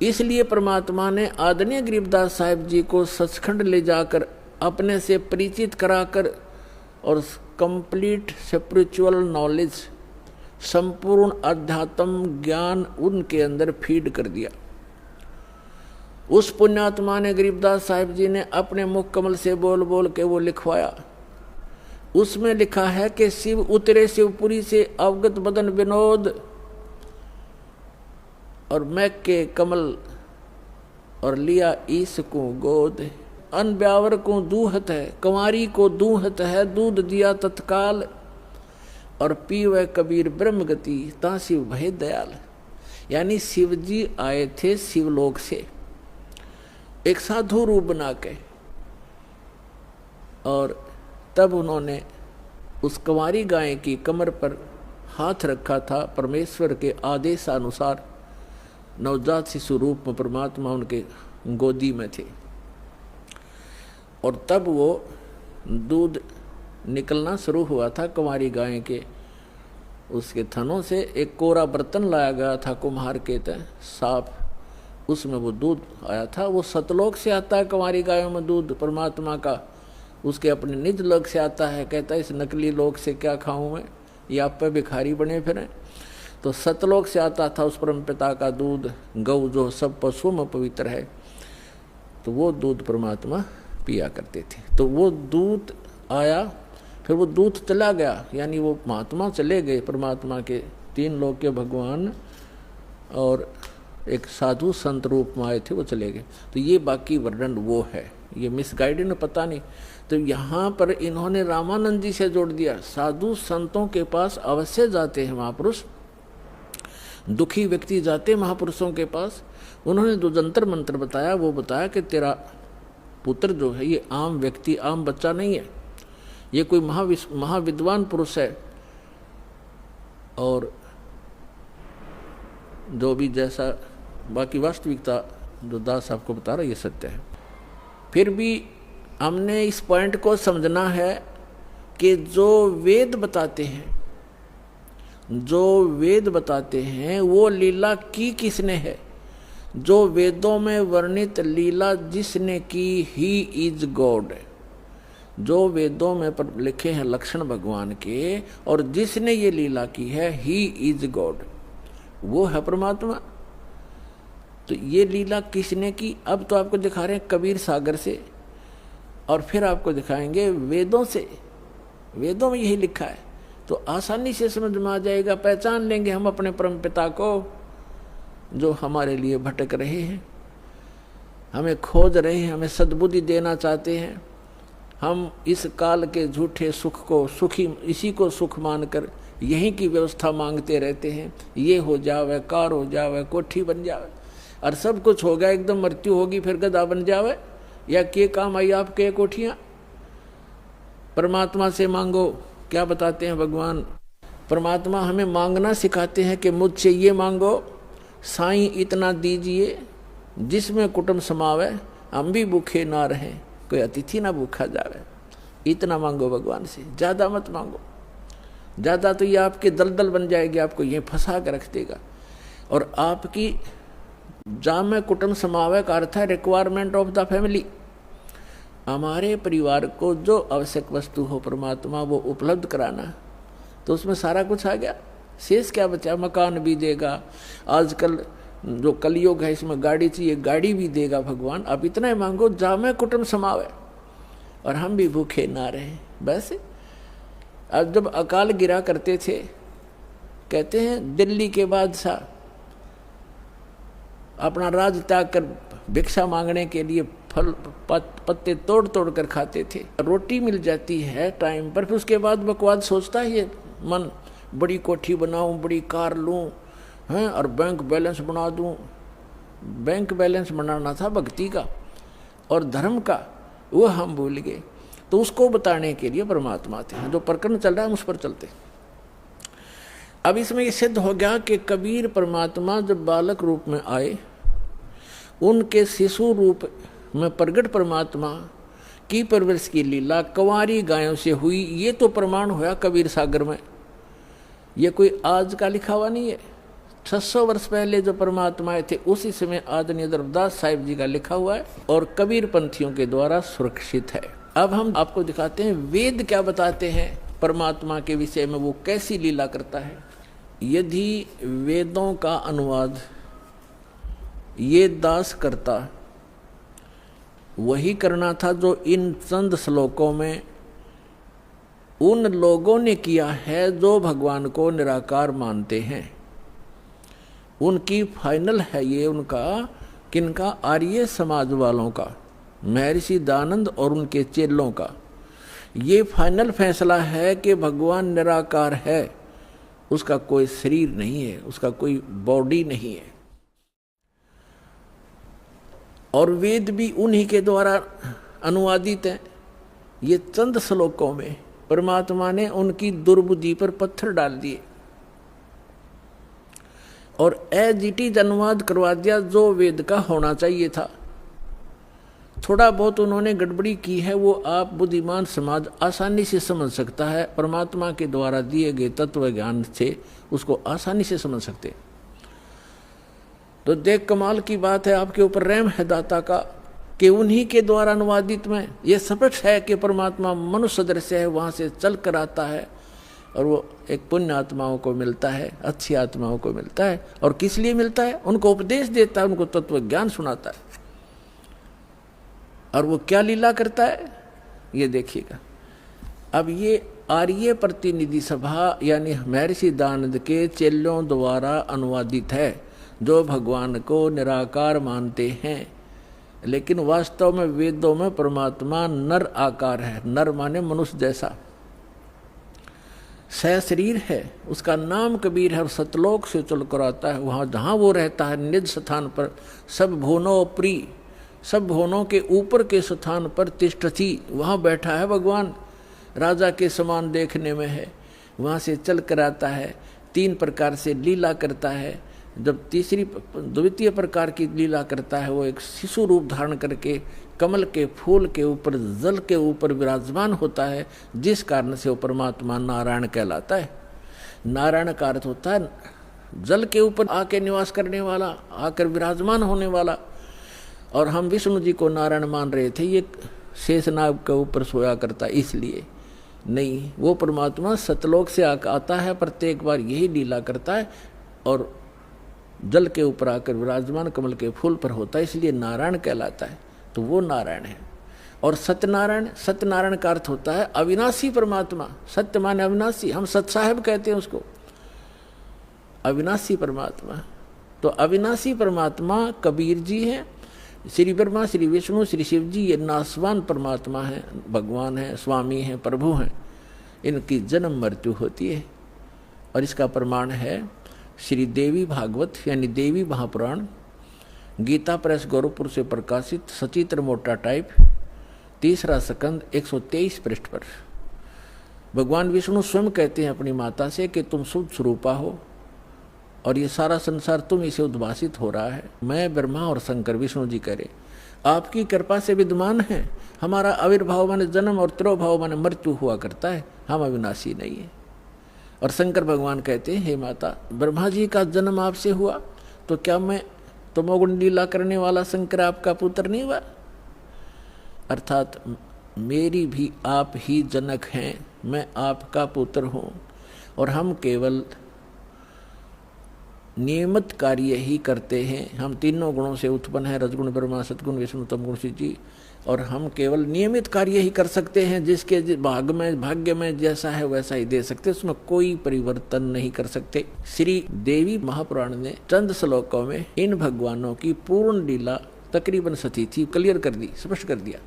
इसलिए परमात्मा ने आदरणीय गरीबदास साहिब जी को सचखंड ले जाकर अपने से परिचित कराकर और कंप्लीट स्पिरिचुअल नॉलेज, संपूर्ण अध्यात्म ज्ञान उनके अंदर फीड कर दिया। उस पुण्यात्मा ने गरीबदास साहिब जी ने अपने मुख कमल से बोल बोल के वो लिखवाया। उसमें लिखा है कि शिव उतरे शिवपुरी से अवगत बदन विनोद, और मैं के कमल और लिया ईस को गोद, अन ब्यावर को दूहत है, कंवारी को दूहत है, दूध दिया तत्काल, और पीवे कबीर ब्रह्म गति ता शिव भय दयाल। यानी शिव जी आए थे शिवलोक से एक साधु रूप बना के, और तब उन्होंने उस कंवारी गाय की कमर पर हाथ रखा था। परमेश्वर के आदेशानुसार नवजात शिशु रूप में परमात्मा उनके गोदी में थे, और तब वो दूध निकलना शुरू हुआ था कंवारी गाय के। उसके थनों से एक कोरा बर्तन लाया गया था कुम्हार के तय साफ, उसमें वो दूध आया था। वो सतलोक से आता है कंवारी गायों में दूध परमात्मा का, उसके अपने निज लोक से आता है। कहता है इस नकली लोक से क्या खाऊं मैं, ये आप पे भिखारी बने फिरें। तो सतलोक से आता था उस परम पिता का दूध, गौ जो सब पशुओं में पवित्र है, तो वो दूध परमात्मा पिया करते थे। तो वो दूध आया, फिर वो दूध चला गया, यानी वो महात्मा चले गए परमात्मा के, 3 लोक के भगवान और एक साधु संत रूप में आए थे, वो चले गए। तो ये बाकी वर्णन वो है, ये मिसगाइडेड पता नहीं। तो यहाँ पर इन्होंने रामानंद जी से जोड़ दिया। साधु संतों के पास अवश्य जाते हैं महापुरुष, दुखी व्यक्ति जाते महापुरुषों के पास। उन्होंने जो जंतर मंत्र बताया वो बताया कि तेरा पुत्र जो है ये आम व्यक्ति, आम बच्चा नहीं है, ये कोई महाविद्वान पुरुष है, और जो भी जैसा बाकी वास्तविकता जो दास आपको बता रहा है ये सत्य है। फिर भी हमने इस पॉइंट को समझना है कि जो वेद बताते हैं, जो वेद बताते हैं वो लीला की किसने है? जो वेदों में वर्णित लीला जिसने की ही इज गॉड। जो वेदों में लिखे हैं लक्षण भगवान के और जिसने ये लीला की है ही इज गॉड, वो है परमात्मा। तो ये लीला किसने की? अब तो आपको दिखा रहे हैं कबीर सागर से, और फिर आपको दिखाएंगे वेदों से। वेदों में यही लिखा है, तो आसानी से समझ में आ जाएगा, पहचान लेंगे हम अपने परम पिता को जो हमारे लिए भटक रहे हैं, हमें खोज रहे हैं, हमें सद्बुद्धि देना चाहते हैं। हम इस काल के झूठे सुख को सुखी, इसी को सुख मानकर यहीं की व्यवस्था मांगते रहते हैं। ये हो जावे, कार हो जावे, कोठी बन जावे, और सब कुछ हो गया, एकदम मृत्यु होगी फिर गधा बन जावे, या के काम आई आपके कोठियाँ। परमात्मा से मांगो, क्या बताते हैं भगवान? परमात्मा हमें मांगना सिखाते हैं कि मुझसे ये मांगो, साईं इतना दीजिए जिसमें कुटुंब समावे, हम भी भूखे ना रहें, कोई अतिथि ना भूखा जावे। इतना मांगो भगवान से, ज़्यादा मत मांगो। ज़्यादा तो ये आपके दलदल बन जाएगी, आपको ये फंसा कर रख देगा। और आपकी जामे कुटुंब समावे का अर्थ है रिक्वायरमेंट ऑफ द फैमिली। हमारे परिवार को जो आवश्यक वस्तु हो परमात्मा वो उपलब्ध कराना, तो उसमें सारा कुछ आ गया। शेष क्या बचा? मकान भी देगा, आजकल जो कलयुग है इसमें गाड़ी चाहिए, गाड़ी भी देगा भगवान। अब इतना ही मांगो, जामे कुटुंब समावे और हम भी भूखे ना रहे। बस अब जब अकाल गिरा करते थे, कहते हैं दिल्ली के बादशाह अपना राज त्याग कर भिक्षा मांगने के लिए फल पत्ते तोड़ तोड़ कर खाते थे। रोटी मिल जाती है टाइम पर, फिर उसके बाद बकवाद सोचता है ये मन, बड़ी कोठी बनाऊं, बड़ी कार लूं, हैं, और बैंक बैलेंस बना दूं। बैंक बैलेंस बनाना था भक्ति का और धर्म का, वो हम भूल गए। तो उसको बताने के लिए परमात्मा थे। जो प्रकरण चल रहा है उस पर चलते। अब इसमें ये सिद्ध हो गया कि कबीर परमात्मा जब बालक रूप में आए, उनके शिशु रूप में प्रगट परमात्मा की परवरिश की लीला कंवारी गायों से हुई। ये तो प्रमाण होया कबीर सागर में। ये कोई आज का लिखा हुआ नहीं है। 600 वर्ष पहले जो परमात्मा आए थे उसी समय आदरणीय धर्मदास साहिब जी का लिखा हुआ है और कबीर पंथियों के द्वारा सुरक्षित है। अब हम आपको दिखाते हैं वेद क्या बताते हैं परमात्मा के विषय में, वो कैसी लीला करता है। यदि वेदों का अनुवाद ये दास करता, वही करना था जो इन चंद श्लोकों में उन लोगों ने किया है जो भगवान को निराकार मानते हैं। उनकी फाइनल है ये, उनका किनका? आर्य समाज वालों का, महर्षि दानंद और उनके चेलों का। ये फाइनल फैसला है कि भगवान निराकार है, उसका कोई शरीर नहीं है, उसका कोई बॉडी नहीं है। और वेद भी उन्हीं के द्वारा अनुवादित हैं। ये चंद श्लोकों में परमात्मा ने उनकी दुर्बुद्धि पर पत्थर डाल दिए और एज इट इज अनुवाद करवा दिया जो वेद का होना चाहिए था। थोड़ा बहुत उन्होंने गड़बड़ी की है, वो आप बुद्धिमान समाज आसानी से समझ सकता है। परमात्मा के द्वारा दिए गए तत्व ज्ञान से उसको आसानी से समझ सकते। तो देख कमाल की बात है, आपके ऊपर रहम है दाता का कि उन्हीं के द्वारा अनुवादित में ये स्पष्ट है कि परमात्मा मनुष्य दृश्य है, वहाँ से चल कर आता है और वो एक पुण्य आत्माओं को मिलता है, अच्छी आत्माओं को मिलता है। और किस लिए मिलता है? उनको उपदेश देता है, उनको तत्व ज्ञान सुनाता है। और वो क्या लीला करता है ये देखिएगा। अब ये आर्य प्रतिनिधि सभा यानी महर्षि दानंद के चेलों द्वारा अनुवादित है, जो भगवान को निराकार मानते हैं। लेकिन वास्तव में वेदों में परमात्मा नर आकार है। नर माने मनुष्य जैसा, सशरीर है। उसका नाम कबीर है और सतलोक से चल कर आता है। वहाँ जहाँ वो रहता है निज स्थान पर, सब भुवनों प्रिय, सब भुवनों के ऊपर के स्थान पर तिष्ठति, वहाँ बैठा है भगवान। राजा के समान देखने में है, वहाँ से चल कर आता है। 3 प्रकार से लीला करता है। जब द्वितीय प्रकार की लीला करता है, वो एक शिशु रूप धारण करके कमल के फूल के ऊपर, जल के ऊपर विराजमान होता है, जिस कारण से वो परमात्मा नारायण कहलाता है। नारायण का अर्थ होता है जल के ऊपर आके निवास करने वाला, आकर विराजमान होने वाला। और हम विष्णु जी को नारायण मान रहे थे, ये शेषनाग के ऊपर सोया करता, इसलिए नहीं। वो परमात्मा सतलोक से आता है, प्रत्येक बार यही लीला करता है और जल के ऊपर आकर विराजमान कमल के फूल पर होता है, इसलिए नारायण कहलाता है। तो वो नारायण है। और सत्यनारायण, सत्यनारायण का अर्थ होता है अविनाशी परमात्मा। सत्य माने अविनाशी, हम सत साहेब कहते हैं उसको, अविनाशी परमात्मा। तो अविनाशी परमात्मा कबीर जी हैं, श्री ब्रह्मा, श्री विष्णु, श्री शिव जी, ये नासवान परमात्मा हैं, भगवान हैं, स्वामी हैं, प्रभु हैं। इनकी जन्म मृत्यु होती है। और इसका प्रमाण है श्री देवी भागवत यानी देवी महापुराण, गीता प्रेस गोरखपुर से प्रकाशित, सचित्र मोटा टाइप, 3रा स्कंद 123 पृष्ठ पर। भगवान विष्णु स्वयं कहते हैं अपनी माता से कि तुम शुद्ध स्वरूपा हो और ये सारा संसार तुम इसे उद्भासित हो रहा है। मैं ब्रह्मा और शंकर, विष्णु जी कह रहे, आपकी कृपा से विद्यमान है। हमारा आविर्भाव माने जन्म और तिरोभाव माने मृत्यु हुआ करता है, हम अविनाशी नहीं है। और शंकर भगवान कहते हैं, हे माता, ब्रह्मा जी का जन्म आपसे हुआ तो क्या मैं तमोगुण लीला करने वाला शंकर आपका पुत्र नहीं हुआ? अर्थात मेरी भी आप ही जनक हैं, मैं आपका पुत्र हूँ और हम केवल नियमित कार्य ही करते हैं। हम तीनों गुणों से उत्पन्न है, रजगुण ब्रह्मा, सतगुण विष्णु, तमगुण शिव जी, और हम केवल नियमित कार्य ही कर सकते हैं। जिसके भाग्य में जैसा है वैसा ही दे सकते, उसमें कोई परिवर्तन नहीं कर सकते। श्री देवी महापुराण ने चंद श्लोकों में इन भगवानों की पूर्ण लीला तकरीबन सती थी क्लियर कर दी, स्पष्ट कर दिया,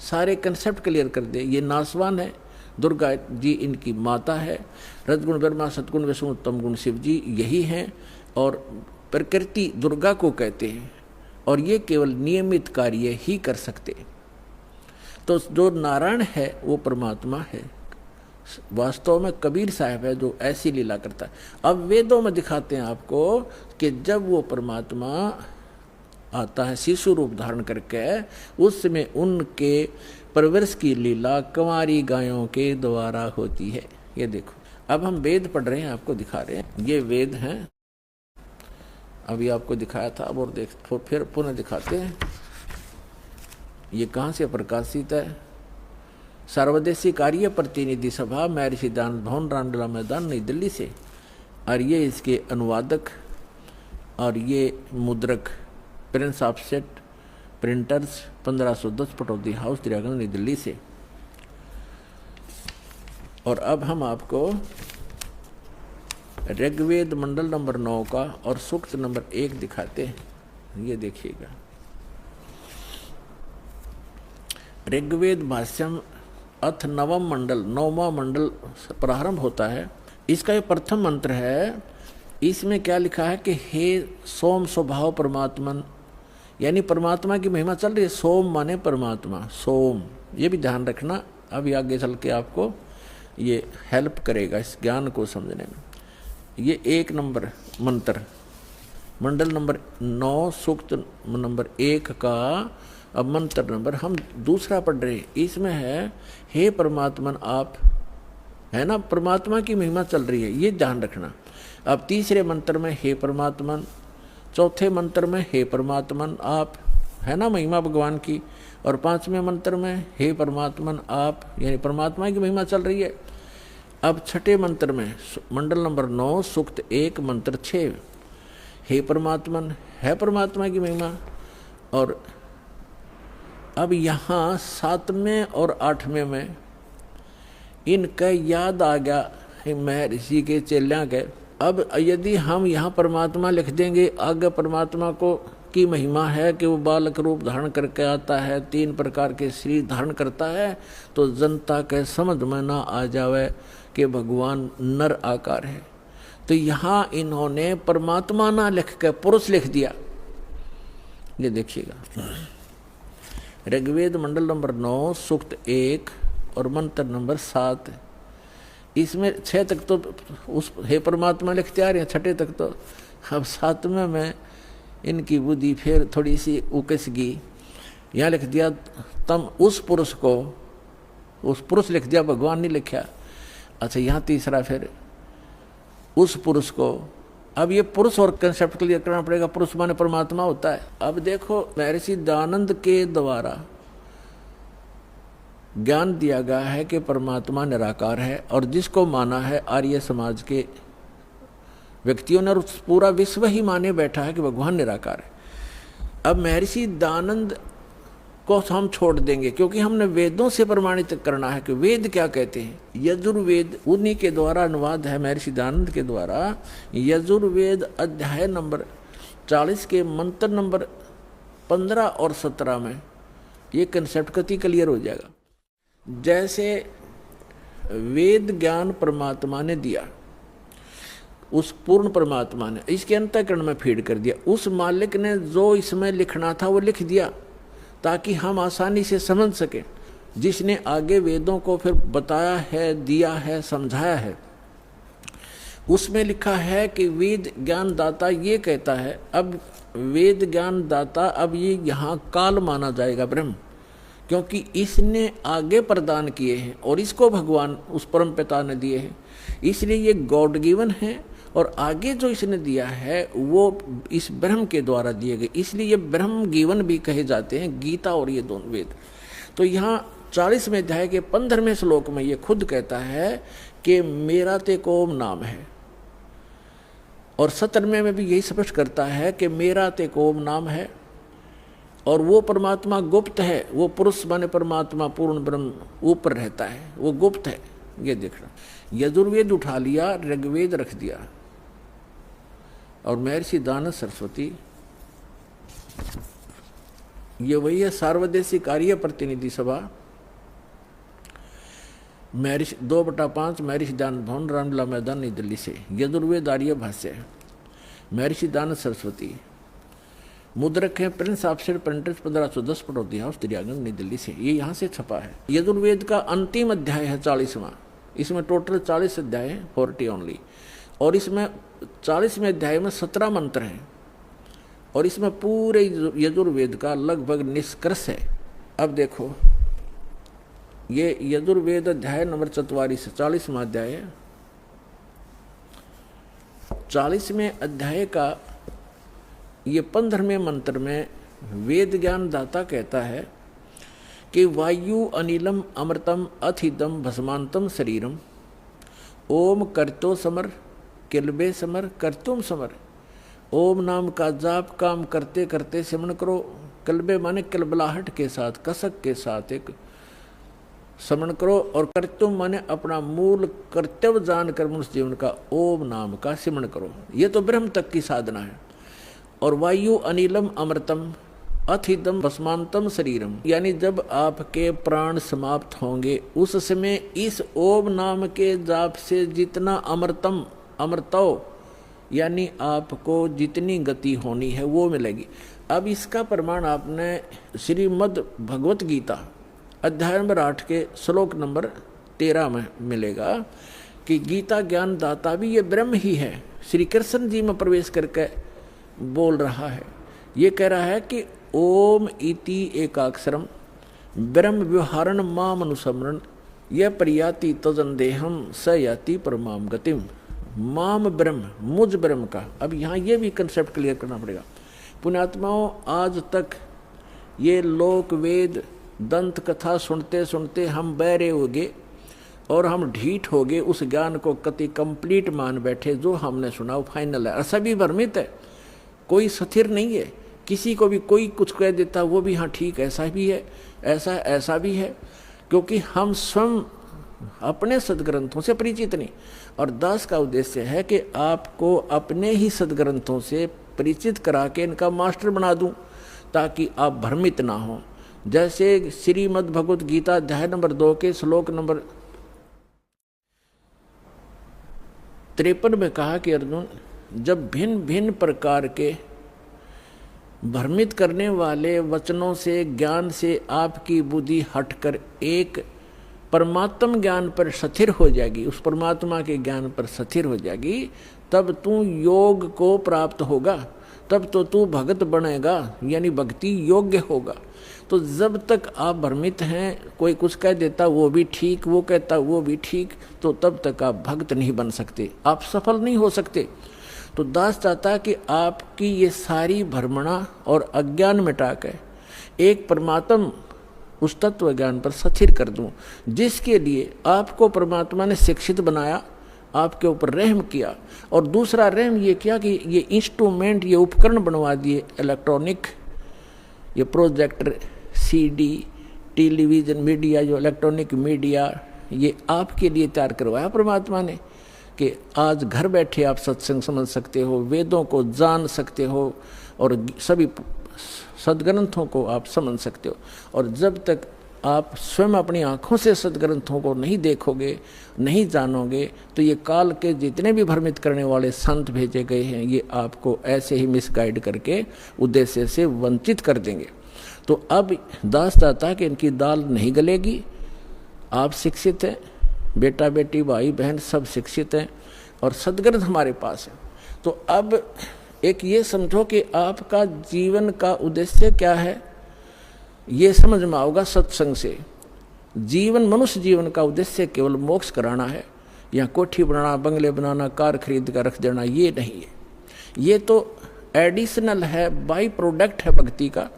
सारे कंसेप्ट क्लियर कर दिए। ये नासवान है, दुर्गा जी इनकी माता है, रजगुण ब्रह्मा, सतगुण विष्णु, तमगुण शिव जी यही हैं, और प्रकृति दुर्गा को कहते हैं, और ये केवल नियमित कार्य ही कर सकते। तो जो नारायण है वो परमात्मा है, वास्तव में कबीर साहब है जो ऐसी लीला करता है। अब वेदों में दिखाते हैं आपको कि जब वो परमात्मा आता है शिशु रूप धारण करके, उस समय उनके परवरिश की लीला कुंवारी गायों के द्वारा होती है। ये देखो, अब हम वेद पढ़ रहे हैं, आपको दिखा रहे हैं, ये वेद हैं, अभी आपको दिखाया था, अब और देख फिर पुनः दिखाते हैं। ये कहाँ से प्रकाशित है? सर्वदेशी कार्य प्रतिनिधि सभा, महर्षि दानंद भवन, रामलीला मैदान, नई दिल्ली से। और ये इसके अनुवादक और ये मुद्रक Prince Offset Printers 1510 Pataudi House, Daryaganj, Nai Delhi से। और अब हम आपको ऋग्वेद मंडल नंबर 9 का और सूक्त नंबर 1 दिखाते हैं। ये देखिएगा, ऋग्वेद भाष्यम अथ नवम मंडल, 9वां मंडल प्रारंभ होता है। इसका ये प्रथम मंत्र है। इसमें क्या लिखा है कि हे सोम स्वभाव परमात्मन, यानी परमात्मा की महिमा चल रही है। सोम माने परमात्मा, सोम, ये भी ध्यान रखना, अभी आगे चल के आपको ये हेल्प करेगा इस ज्ञान को समझने में। ये 1 नंबर मंत्र, मंडल नंबर 9 सूक्त नंबर 1 का अब मंत्र नंबर हम दूसरा पढ़ रहे हैं। इसमें है हे परमात्मन आप, है ना, परमात्मा की महिमा चल रही है, ये ध्यान रखना। अब तीसरे मंत्र में हे परमात्मन, चौथे मंत्र में हे परमात्मन आप, है ना, महिमा भगवान की, और 5वें मंत्र में हे परमात्मन आप, यानी परमात्मा की महिमा चल रही है। अब छठे मंत्र में मंडल नंबर 9 सूक्त 1 मंत्र 6, हे परमात्मन, है परमात्मा की महिमा। और अब यहाँ 7वें और 8वें में इनका याद आ गया महर्षि के चेल्यां के। अब यदि हम यहाँ परमात्मा लिख देंगे, आगे परमात्मा को की महिमा है कि वो बालक रूप धारण करके आता है, 3 प्रकार के शरीर धारण करता है, तो जनता के समझ में ना आ जावे कि भगवान नर आकार है। तो यहाँ इन्होंने परमात्मा ना लिख के पुरुष लिख दिया। ये देखिएगा, ऋग्वेद मंडल नंबर 9 सूक्त 1 और मंत्र नंबर 7। इसमें 6 तक तो उस हे परमात्मा लिखते आ रहे हैं, 6 तक तो। अब 7वें में इनकी बुद्धि फिर थोड़ी सी उकस गई, यहाँ लिख दिया तम उस पुरुष को, उस पुरुष लिख दिया, भगवान नहीं लिखा। अच्छा, यहाँ तीसरा फिर उस पुरुष को। अब ये पुरुष और कंसेप्ट क्लियर करना पड़ेगा, पुरुष माने परमात्मा होता है। अब देखो, महर्षि दानंद के द्वारा ज्ञान दिया गया है कि परमात्मा निराकार है, और जिसको माना है आर्य समाज के व्यक्तियों ने, और पूरा विश्व ही माने बैठा है कि भगवान निराकार है। अब महर्षि दानंद को हम छोड़ देंगे, क्योंकि हमने वेदों से प्रमाणित करना है कि वेद क्या कहते हैं। यजुर्वेद उन्हीं के द्वारा अनुवाद है, महर्षि दानंद के द्वारा। यजुर्वेद अध्याय नंबर 40 के मंत्र नंबर 15 और 17 में ये कंसेप्ट कति क्लियर हो जाएगा। जैसे वेद ज्ञान परमात्मा ने दिया, उस पूर्ण परमात्मा ने इसके अंतःकरण में फीड कर दिया। उस मालिक ने जो इसमें लिखना था वो लिख दिया, ताकि हम आसानी से समझ सकें। जिसने आगे वेदों को फिर बताया है, दिया है, समझाया है, उसमें लिखा है कि वेद ज्ञान दाता ये कहता है। अब वेद ज्ञान दाता, अब ये यहाँ काल माना जाएगा ब्रह्म, क्योंकि इसने आगे प्रदान किए हैं और इसको भगवान उस परम पिता ने दिए हैं, इसलिए ये गॉड गिवन है। और आगे जो इसने दिया है वो इस ब्रह्म के द्वारा दिए गए, इसलिए ये ब्रह्म गिवन भी कहे जाते हैं, गीता और ये दोनों वेद। तो यहाँ 40वें अध्याय के 15वें श्लोक में ये खुद कहता है कि मेरा ते को नाम है। और 97 में भी यही स्पष्ट करता है कि मेरा तेक ओम नाम है, और वो परमात्मा गुप्त है, वो पुरुष माने परमात्मा पूर्ण ब्रह्म ऊपर रहता है, वो गुप्त है। ये देखना, यजुर्वेद उठा लिया, ऋग्वेद रख दिया, और महर्षि दानव सरस्वती ये वही है सार्वदेशिक कार्य प्रतिनिधि सभा, महर्षि 2/5 महर्षि दानव भवन, रामलीला मैदान, नई दिल्ली से। यजुर्वेद आर्य भाष्य है, महर्षि दानव सरस्वती। मुद्रक है Prince officer printers 1510 Pataudi House Daryaganj, Nai Delhi से। ये यहाँ से छपा है। यजुर्वेद का अंतिम अध्याय है 40वां। इसमें टोटल 40 अध्याय है, 40 ओनली। और इसमें 40वें अध्याय में 17 मंत्र हैं, और इसमें पूरे यजुर्वेद का लगभग निष्कर्ष है। अब देखो, ये यजुर्वेद अध्याय नंबर 44 40वां अध्याय है। 40वें अध्याय का ये 15वें मंत्र में वेद ज्ञान दाता कहता है कि वायु अनिलम अमृतम अथिदम भस्मांतम शरीरम ओम करतो समर किलबे समर करतुम समर। ओम नाम का जाप काम करते करते सिमरण करो। कलबे माने कलबलाहट के साथ, कसक के साथ एक स्मरण करो, और कर्तुम माने अपना मूल कर्तव्य जानकर मनुष्य जीवन का ओम नाम का सिमरण करो। ये तो ब्रह्म तक की साधना है। और वायु अनिलम अमृतम अथिदम भस्मांतम शरीरम, यानी जब आपके प्राण समाप्त होंगे उस समय इस ओम नाम के जाप से जितना अमृतम अमृतो यानी आपको जितनी गति होनी है वो मिलेगी। अब इसका प्रमाण आपने श्रीमद् भगवत गीता अध्याय नंबर 8 के श्लोक नंबर 13 में मिलेगा कि गीता ज्ञान दाता भी ये ब्रह्म ही है। श्री कृष्ण जी में प्रवेश करके बोल रहा है। ये कह रहा है कि ओम इति एकाक्षरम ब्रह्म व्यवहारण माम अनुस्मरण यह प्रयाति तजन देहम स याति परमाम गतिम। माम ब्रह्म, मुझ ब्रह्म का। अब यहाँ ये भी कंसेप्ट क्लियर करना पड़ेगा। पुण्यात्माओं, आज तक ये लोक वेद दंत कथा सुनते सुनते हम बहरे हो गए और हम ढीठ हो गए, उस ज्ञान को कति कंप्लीट मान बैठे। जो हमने सुना वो फाइनल है, और सभी भ्रमित है, कोई स्थिर नहीं है। किसी को भी कोई कुछ कह देता वो भी हाँ ठीक ऐसा भी है, ऐसा भी है, क्योंकि हम स्वयं अपने सदग्रंथों से परिचित नहीं। और दास का उद्देश्य है कि आपको अपने ही सदग्रंथों से परिचित करा के इनका मास्टर बना दूं, ताकि आप भ्रमित ना हो। जैसे श्रीमद् भगवत गीता अध्याय नंबर 2 के श्लोक नंबर 53 में कहा कि अर्जुन, जब भिन्न भिन्न प्रकार के भ्रमित करने वाले वचनों से ज्ञान से आपकी बुद्धि हटकर एक परमात्म ज्ञान पर स्थिर हो जाएगी, उस परमात्मा के ज्ञान पर स्थिर हो जाएगी, तब तू योग को प्राप्त होगा, तब तो तू भगत बनेगा, यानी भक्ति योग्य होगा। तो जब तक आप भ्रमित हैं, कोई कुछ कह देता वो भी ठीक, वो कहता वो भी ठीक, तो तब तक आप भक्त नहीं बन सकते, आप सफल नहीं हो सकते। तो दास चाहता है कि आपकी ये सारी भ्रमणा और अज्ञान मिटा कर एक परमात्म उस तत्व ज्ञान पर स्थिर कर दूं, जिसके लिए आपको परमात्मा ने शिक्षित बनाया, आपके ऊपर रहम किया। और दूसरा रहम ये किया कि ये इंस्ट्रूमेंट, ये उपकरण बनवा दिए इलेक्ट्रॉनिक, ये प्रोजेक्टर, सीडी, टेलीविज़न मीडिया, जो इलेक्ट्रॉनिक मीडिया, ये आपके लिए तैयार करवाया परमात्मा ने कि आज घर बैठे आप सत्संग समझ सकते हो, वेदों को जान सकते हो, और सभी सदग्रंथों को आप समझ सकते हो। और जब तक आप स्वयं अपनी आँखों से सदग्रंथों को नहीं देखोगे, नहीं जानोगे, तो ये काल के जितने भी भ्रमित करने वाले संत भेजे गए हैं, ये आपको ऐसे ही मिसगाइड करके उद्देश्य से वंचित कर देंगे। तो अब दास चाहता है कि इनकी दाल नहीं गलेगी। आप शिक्षित हैं, बेटा बेटी भाई बहन सब शिक्षित हैं, और सदग्रंथ हमारे पास है। तो अब एक ये समझो कि आपका जीवन का उद्देश्य क्या है, ये समझ में आओगा सत्संग से। जीवन, मनुष्य जीवन का उद्देश्य केवल मोक्ष कराना है, या कोठी बनाना, बंगले बनाना, कार खरीद कर रख देना, ये नहीं है। ये तो एडिशनल है, बाई प्रोडक्ट है भक्ति का,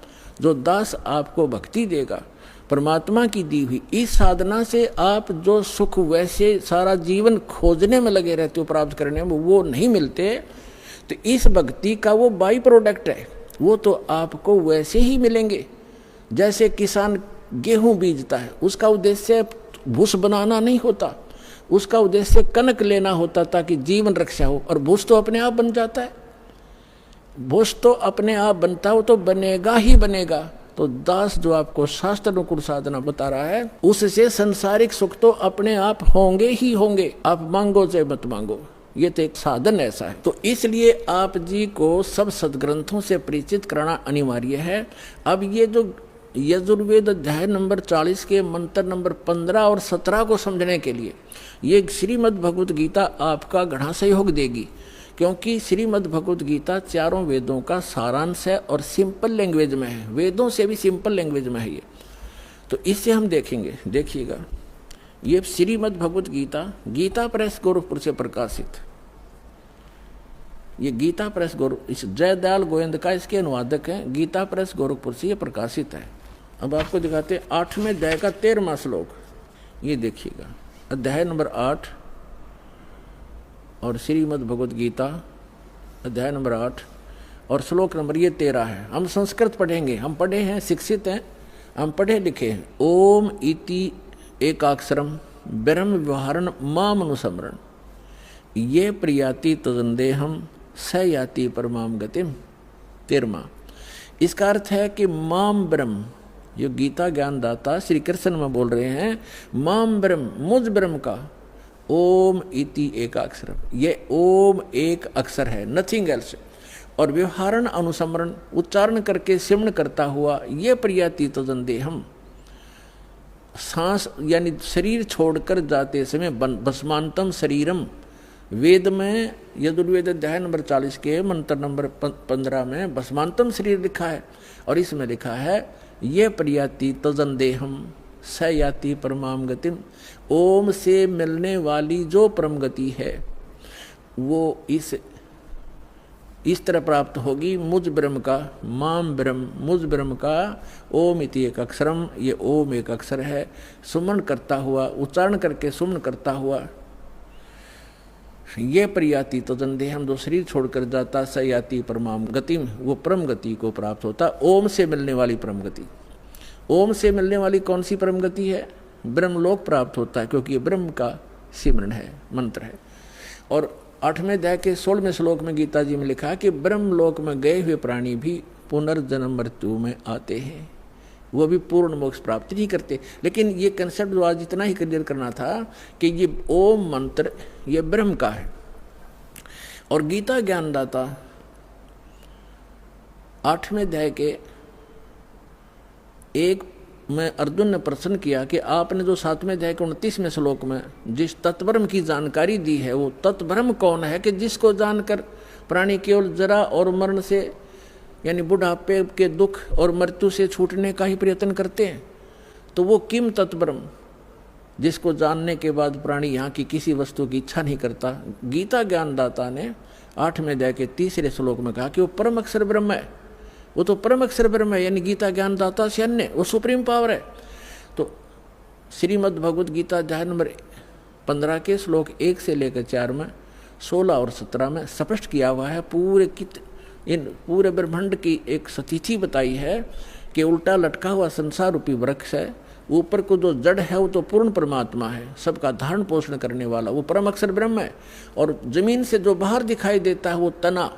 जो दास आपको भक्ति देगा परमात्मा की दी हुई। इस साधना से आप जो सुख वैसे सारा जीवन खोजने में लगे रहते हो, प्राप्त करने में, वो नहीं मिलते। तो इस भक्ति का वो बाई प्रोडक्ट है, वो तो आपको वैसे ही मिलेंगे जैसे किसान गेहूं बीजता है। उसका उद्देश्य भूस बनाना नहीं होता, उसका उद्देश्य कनक लेना होता ताकि जीवन रक्षा हो, और भूस तो अपने आप बन जाता है। भूस तो अपने आप बनता हो तो बनेगा ही बनेगा। तो दास जो आपको शास्त्र अनुकूल साधना बता रहा है, उससे संसारिक सुख तो अपने आप होंगे ही होंगे, आप मांगो चाहे मत मांगो, ये तो एक साधन ऐसा है। तो इसलिए आप जी को सब सदग्रंथों से परिचित कराना अनिवार्य है। अब ये जो यजुर्वेद अध्याय नंबर 40 के मंत्र नंबर 15 और 17 को समझने के लिए ये श्रीमद् भगवत गीता आपका घना सहयोग देगी, क्योंकि श्रीमद् भगवत गीता चारों वेदों का सारांश है और सिंपल लैंग्वेज में है, वेदों से भी सिंपल लैंग्वेज में है ये। तो इससे हम देखेंगे, देखिएगा, ये श्रीमद् भगवत गीता गीता प्रेस गोरखपुर से प्रकाशित, ये गीता प्रेस इस जयदयाल गोविंद का इसके अनुवादक हैं, गीता प्रेस गोरखपुर से ये प्रकाशित है। अब आपको दिखाते हैं 8वें अध्याय का 13वां श्लोक, ये देखिएगा, अध्याय नंबर 8 और श्रीमद् भगवत गीता अध्याय नंबर 8 और श्लोक नंबर ये 13 है। हम संस्कृत पढ़ेंगे, हम पढ़े हैं, शिक्षित हैं, हम पढ़े लिखे हैं। ओम इति एकाक्षरम ब्रह्म व्यवहारण माम अनुसमरण ये प्रियाति तदंदेहम स याति परमाम गतिम। 13वां, इसका अर्थ है कि माम ब्रह्म, जो गीता ज्ञान दाता श्री कृष्ण में बोल रहे हैं, माम ब्रह्म, मुझ ब्रह्म का, ओम इति एक अक्षर, ये ओम एक अक्षर है, नथिंग एल्स, और व्यवहारण अनुसमरण उच्चारण करके सिमरण करता हुआ, ये प्रियाति तदंदेहम, सांस यानी शरीर छोड़कर जाते समय भस्मांतम शरीरम, वेद में यजुर्वेद अध्याय नंबर 40 के मंत्र नंबर 15 में भस्मांतम शरीर लिखा है, और इसमें लिखा है ये प्रियाति तदंदेहम स याति परमाम गतिम, ओम से मिलने वाली जो परम गति है वो इस तरह प्राप्त होगी, मुझ ब्रह्म का, माम ब्रह्म, मुझ ब्रह्म का, ओम इति एक अक्षरम, ये ओम एक अक्षर है, सुमन करता हुआ, उच्चारण करके सुमन करता हुआ, ये प्रियाति तदंदेहम, जो शरीर छोड़कर जाता, स याति परमाम गतिम, वो परम गति को प्राप्त होता, ओम से मिलने वाली परम गति। ओम से मिलने वाली कौन सी परम गति है? ब्रह्मलोक प्राप्त होता है, क्योंकि ये ब्रह्म का सिमरन है, मंत्र है। और 8वें अध्याय के 16वें श्लोक में गीता जी में लिखा है कि ब्रह्मलोक में गए हुए प्राणी भी पुनर्जन्म मृत्यु में आते हैं, वो भी पूर्ण मोक्ष प्राप्ति नहीं करते। लेकिन ये कंसेप्ट जो आज इतना ही क्लियर करना था कि ये ओम मंत्र ये ब्रह्म का है, और गीता ज्ञानदाता 8वें अध्याय के 1 में अर्जुन ने प्रश्न किया कि आपने जो 7वें अध्याय के 29वें श्लोक में जिस तत्ब्रह्म की जानकारी दी है, वो तत्ब्रह्म कौन है कि जिसको जानकर प्राणी केवल जरा और मरण से यानी बुढ़ापे के दुख और मृत्यु से छूटने का ही प्रयत्न करते हैं। तो वो किम तत्ब्रह्म, जिसको जानने के बाद प्राणी यहाँ की किसी वस्तु की इच्छा नहीं करता। गीता ज्ञानदाता ने 8वें अध्याय के 3रे श्लोक में कहा कि वो परम अक्षर ब्रह्म है, वो तो परम अक्षर ब्रह्म है, यानी गीता ज्ञानदाता से अन्य वो सुप्रीम पावर है। तो श्रीमद् भगवत गीता अध्याय नंबर 15 के श्लोक 1 से लेकर 4 में, 16 और 17 में स्पष्ट किया हुआ है। इन पूरे ब्रह्मांड की एक स्थिति बताई है कि उल्टा लटका हुआ संसार रूपी वृक्ष है, ऊपर को जो जड़ है वो तो पूर्ण परमात्मा है, सबका धारण पोषण करने वाला वो परम अक्षर ब्रह्म है। और जमीन से जो बाहर दिखाई देता है वो तना,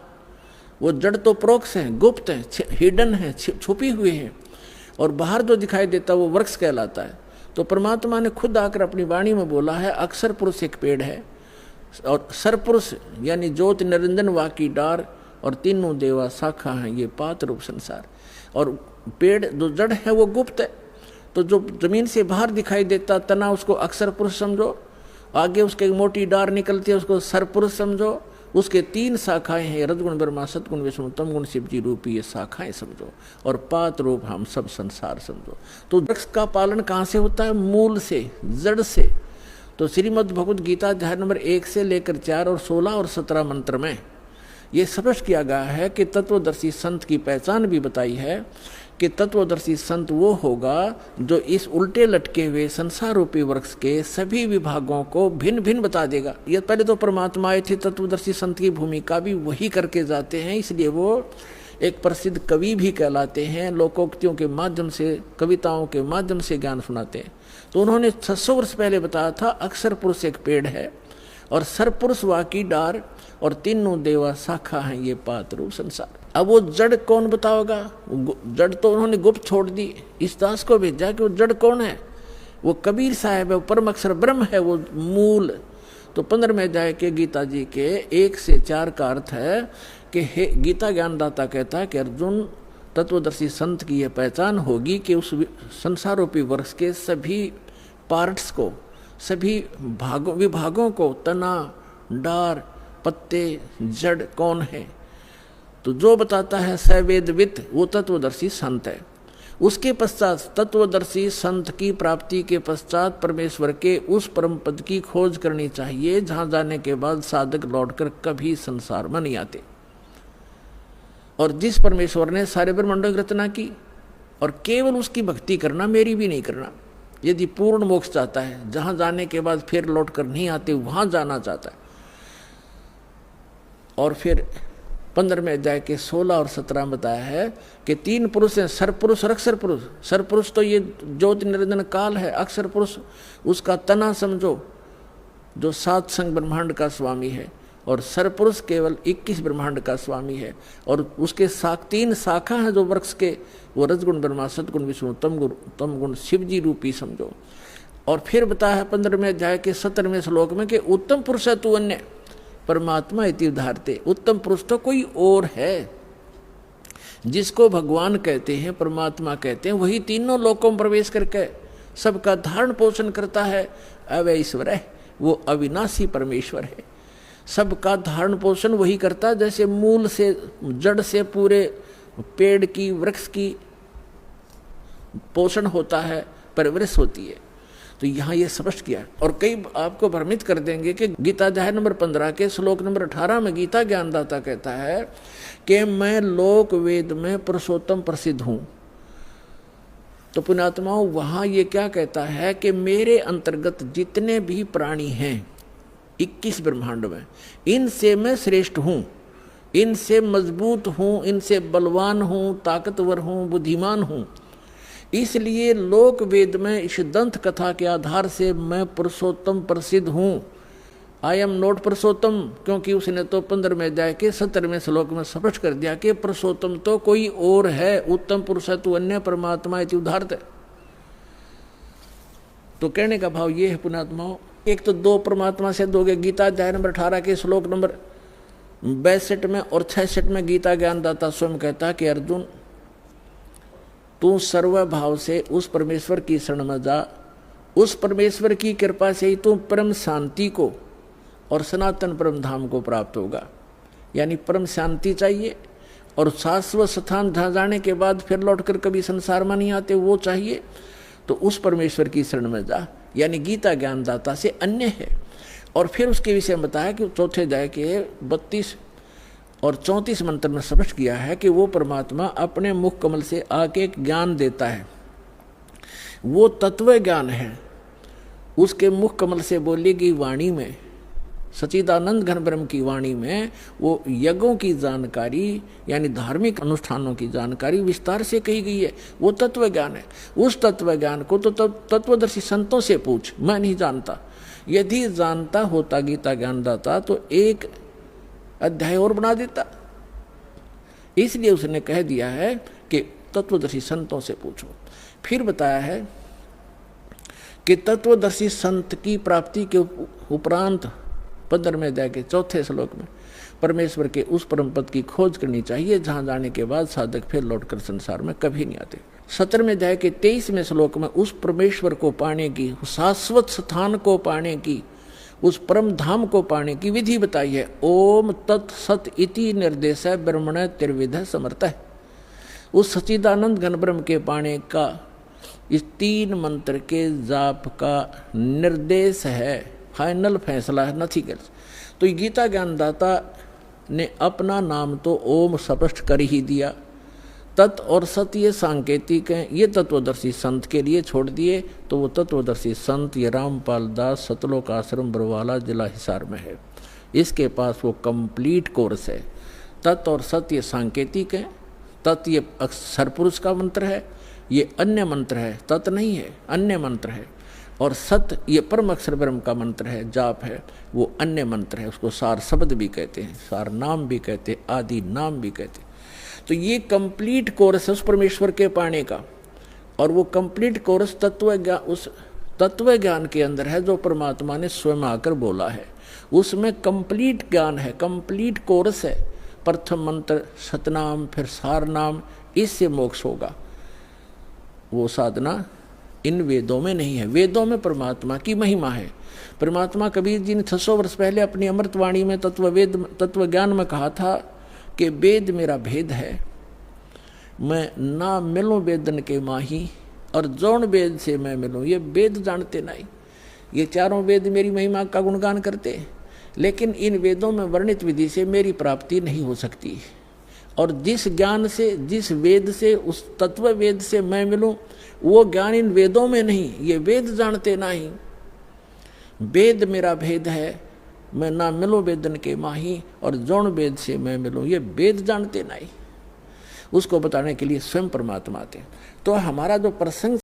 वो जड़ तो प्रोक्ष है, गुप्त है, हिडन है, छुपी हुई है, और बाहर जो दिखाई देता है वो वृक्ष कहलाता है। तो परमात्मा ने खुद आकर अपनी वाणी में बोला है, अक्षर पुरुष एक पेड़ है, और सरपुरुष यानी ज्योति निरंजन वाकी डार, और तीनों देवा शाखा हैं, ये पात रूप संसार। और पेड़ जो जड़ है वो गुप्त है, तो जो जमीन से बाहर दिखाई देता तना उसको अक्षर पुरुष समझो, आगे उसके एक मोटी डार निकलती है उसको सरपुरुष समझो, उसके 3 शाखाएं हैं, रजगुण ब्रह्मा सतगुण विष्णु तमगुण शिव जी रूपी, ये शाखाएं समझो, और पात रूप हम सब संसार समझो। तो वृक्ष का पालन कहाँ से होता है? मूल से, जड़ से। तो श्रीमद् भगवत गीता अध्याय नंबर 1 से लेकर 4 और 16 और 17 मंत्र में ये स्पष्ट किया गया है कि तत्वदर्शी संत की पहचान भी बताई है कि तत्वदर्शी संत वो होगा जो इस उल्टे लटके हुए संसार रूपी वृक्ष के सभी विभागों को भिन्न भिन्न बता देगा। ये पहले तो परमात्मा आए थे, तत्वदर्शी संत की भूमिका भी वही करके जाते हैं, इसलिए वो एक प्रसिद्ध कवि भी कहलाते हैं। लोकोक्तियों के माध्यम से, कविताओं के माध्यम से ज्ञान सुनाते हैं। तो उन्होंने 600 वर्ष पहले बताया था अक्षर पुरुष एक पेड़ है और सरपुरुष वाकी डार और तीनों देवा शाखा हैं ये पात रूप संसार। अब वो जड़ कौन बताओगा? जड़ तो उन्होंने गुप्त छोड़ दी, इस दास को भेजा कि वो जड़ कौन है। वो कबीर साहब है, वो परम अक्षर ब्रह्म है, वो मूल। तो 15वें अध्याय के गीता जी के 1 से 4 का अर्थ है कि हे गीता ज्ञानदाता कहता है कि अर्जुन, तत्वदर्शी संत की यह पहचान होगी कि उस संसार रूपी वृक्ष के सभी पार्ट्स को, सभी विभागों को, तना, डार, पत्ते, जड़ कौन है, तो जो बताता है सवेदवित वो तत्वदर्शी संत है। उसके पश्चात तत्वदर्शी संत की प्राप्ति के पश्चात परमेश्वर के उस परम पद की खोज करनी चाहिए जहां जाने के बाद साधक लौटकर कभी संसार में नहीं आते। और जिस परमेश्वर ने सारे ब्रह्मांडों की रचना की, और केवल उसकी भक्ति करना, मेरी भी नहीं करना। यदि पूर्ण मोक्ष चाहता है, जहां जाने के बाद फिर लौट कर नहीं आते, वहां जाना चाहता है। और फिर 15वें अध्याय के 16 और 17 में बताया है कि 3 पुरुष हैं, सरपुरुष और अक्षर पुरुष। सरपुरुष तो ये ज्योति निरंजन काल है, अक्षर पुरुष उसका तना समझो जो 7 संग ब्रह्मांड का स्वामी है, और सरपुरुष केवल 21 ब्रह्मांड का स्वामी है। और उसके 3 शाखा हैं जो वृक्ष के, वो रजगुण ब्रह्मा, सतगुण विष्णु, तमगुण शिव जी रूपी समझो। और फिर बताया है 15वें अध्याय के 17वें श्लोक में कि उत्तम पुरुष है तू अन्य परमात्मा इति उदाहरते। उत्तम पुरुष तो कोई और है, जिसको भगवान कहते हैं, परमात्मा कहते हैं, वही तीनों लोकों में प्रवेश करके सबका धारण पोषण करता है। अवय ईश्वर है, वो अविनाशी परमेश्वर है, सबका धारण पोषण वही करता है। जैसे मूल से, जड़ से पूरे पेड़ की, वृक्ष की पोषण होता है, परवरिश होती है। तो यहाँ ये स्पष्ट किया। और कई आपको भ्रमित कर देंगे कि गीता अध्याय नंबर 15 के श्लोक नंबर 18 में गीता ज्ञानदाता कहता है कि मैं लोक वेद में पुरुषोत्तम प्रसिद्ध हूँ। तो पुण्यात्माओं, वहाँ ये क्या कहता है कि मेरे अंतर्गत जितने भी प्राणी हैं 21 ब्रह्मांड में, इनसे मैं श्रेष्ठ हूँ, इनसे मजबूत हूँ, इनसे बलवान हूँ, ताकतवर हूँ, बुद्धिमान हूँ। इसलिए लोक वेद में इस दंत कथा के आधार से मैं पुरुषोत्तम प्रसिद्ध हूँ। आई एम नॉट पुरुषोत्तम, क्योंकि उसने तो 15वें अध्याय के 17वें श्लोक में स्पष्ट कर दिया कि पुरुषोत्तम तो कोई और है, उत्तम पुरुष है तू अन्य परमात्मा इति उदाहरते। तो कहने का भाव ये है पुण्यात्माओं, एक तो 2 परमात्मा से दोगे। गीता अध्याय नंबर 18 के श्लोक नंबर 62 में और 66 में गीता ज्ञानदाता स्वयं कहता कि अर्जुन, तू सर्वभाव से उस परमेश्वर की शरण में जा, उस परमेश्वर की कृपा से ही तू परम शांति को और सनातन परम धाम को प्राप्त होगा। यानी परम शांति चाहिए और शाश्वत स्थान जहाँ जाने के बाद फिर लौटकर कभी संसार में नहीं आते, वो चाहिए। तो उस परमेश्वर की शरण में जा, यानी गीता ज्ञानदाता से अन्य है। और फिर उसके विषय में बताया कि 4 अध्याय के 32 और 34 मंत्र में स्पष्ट किया है कि वो परमात्मा अपने मुख कमल से आके एक ज्ञान देता है, वो तत्व ज्ञान है। उसके मुख कमल से बोली गई वाणी में, सच्चिदानंद घन ब्रह्म की वाणी में, वो यज्ञों की जानकारी यानी धार्मिक अनुष्ठानों की जानकारी विस्तार से कही गई है। वो तत्व ज्ञान है। उस तत्व ज्ञान को तो तत्वदर्शी संतों से पूछ, मैं नहीं जानता। यदि जानता होता गीता ज्ञानदाता तो एक अध्याय और बना देता। इसलिए उसने कह दिया है कि तत्वदर्शी संतों से पूछो। फिर बताया है कि तत्वदर्शी संत की प्राप्ति के उपरांत 15वें अध्याय के 4 श्लोक में परमेश्वर के उस परम पद की खोज करनी चाहिए जहां जाने के बाद साधक फिर लौटकर संसार में कभी नहीं आते। 17वें अध्याय के 23वें श्लोक में उस परमेश्वर को पाने की, शाश्वत स्थान को पाने की, उस परम धाम को पाने की विधि बताई है। ओम तत् सत इति निर्देश ब्रह्मण त्रिविध समर्थ है। उस सच्चिदानंद घन ब्रह्म के पाने का इस 3 मंत्र के जाप का निर्देश है, फाइनल फैसला है, नथिंग एल्स। तो गीता ज्ञानदाता ने अपना नाम तो ओम स्पष्ट कर ही दिया, तत् और सत ये सांकेतिक हैं, ये तत्वदर्शी संत के लिए छोड़ दिए। तो वो तत्वदर्शी संत ये रामपाल दास सतलोक आश्रम बरवाला जिला हिसार में है। इसके पास वो कंप्लीट कोर्स है। तत् और सत ये सांकेतिक हैं। तत् ये सरपुरुष का मंत्र है, ये अन्य मंत्र है, तत् नहीं है, अन्य मंत्र है। और सत ये परम अक्षर ब्रह्म का मंत्र है, जाप है, वो अन्य मंत्र है। उसको सार शब्द भी कहते हैं, सार नाम भी कहते हैं, आदि नाम भी कहते हैं। तो ये कंप्लीट कोर्स है उस परमेश्वर के पाने का। और वो कंप्लीट कोर्स उस तत्व ज्ञान के अंदर है जो परमात्मा ने स्वयं आकर बोला है। उसमें कंप्लीट ज्ञान है, कंप्लीट कोर्स है। प्रथम मंत्र सतनाम, फिर सार नाम, इससे मोक्ष होगा। वो साधना इन वेदों में नहीं है। वेदों में परमात्मा की महिमा है। परमात्मा कबीर जी ने 600 वर्ष पहले अपनी अमृतवाणी में तत्व ज्ञान में कहा था कि वेद मेरा भेद है, मैं ना मिलूं वेदन के माही, और जौन वेद से मैं मिलूं। ये वेद जानते नहीं, ये चारों वेद मेरी महिमा का गुणगान करते, लेकिन इन वेदों में वर्णित विधि से मेरी प्राप्ति नहीं हो सकती। और जिस ज्ञान से, जिस वेद से, उस तत्व वेद से मैं मिलूं, वो ज्ञान इन वेदों में नहीं। ये वेद जानते नहीं। वेद मेरा भेद है, मैं ना मिलूं वेदन के माही, और जौन वेद से मैं मिलूं। ये वेद जानते नहीं। उसको बताने के लिए स्वयं परमात्मा आते। तो हमारा जो प्रसंग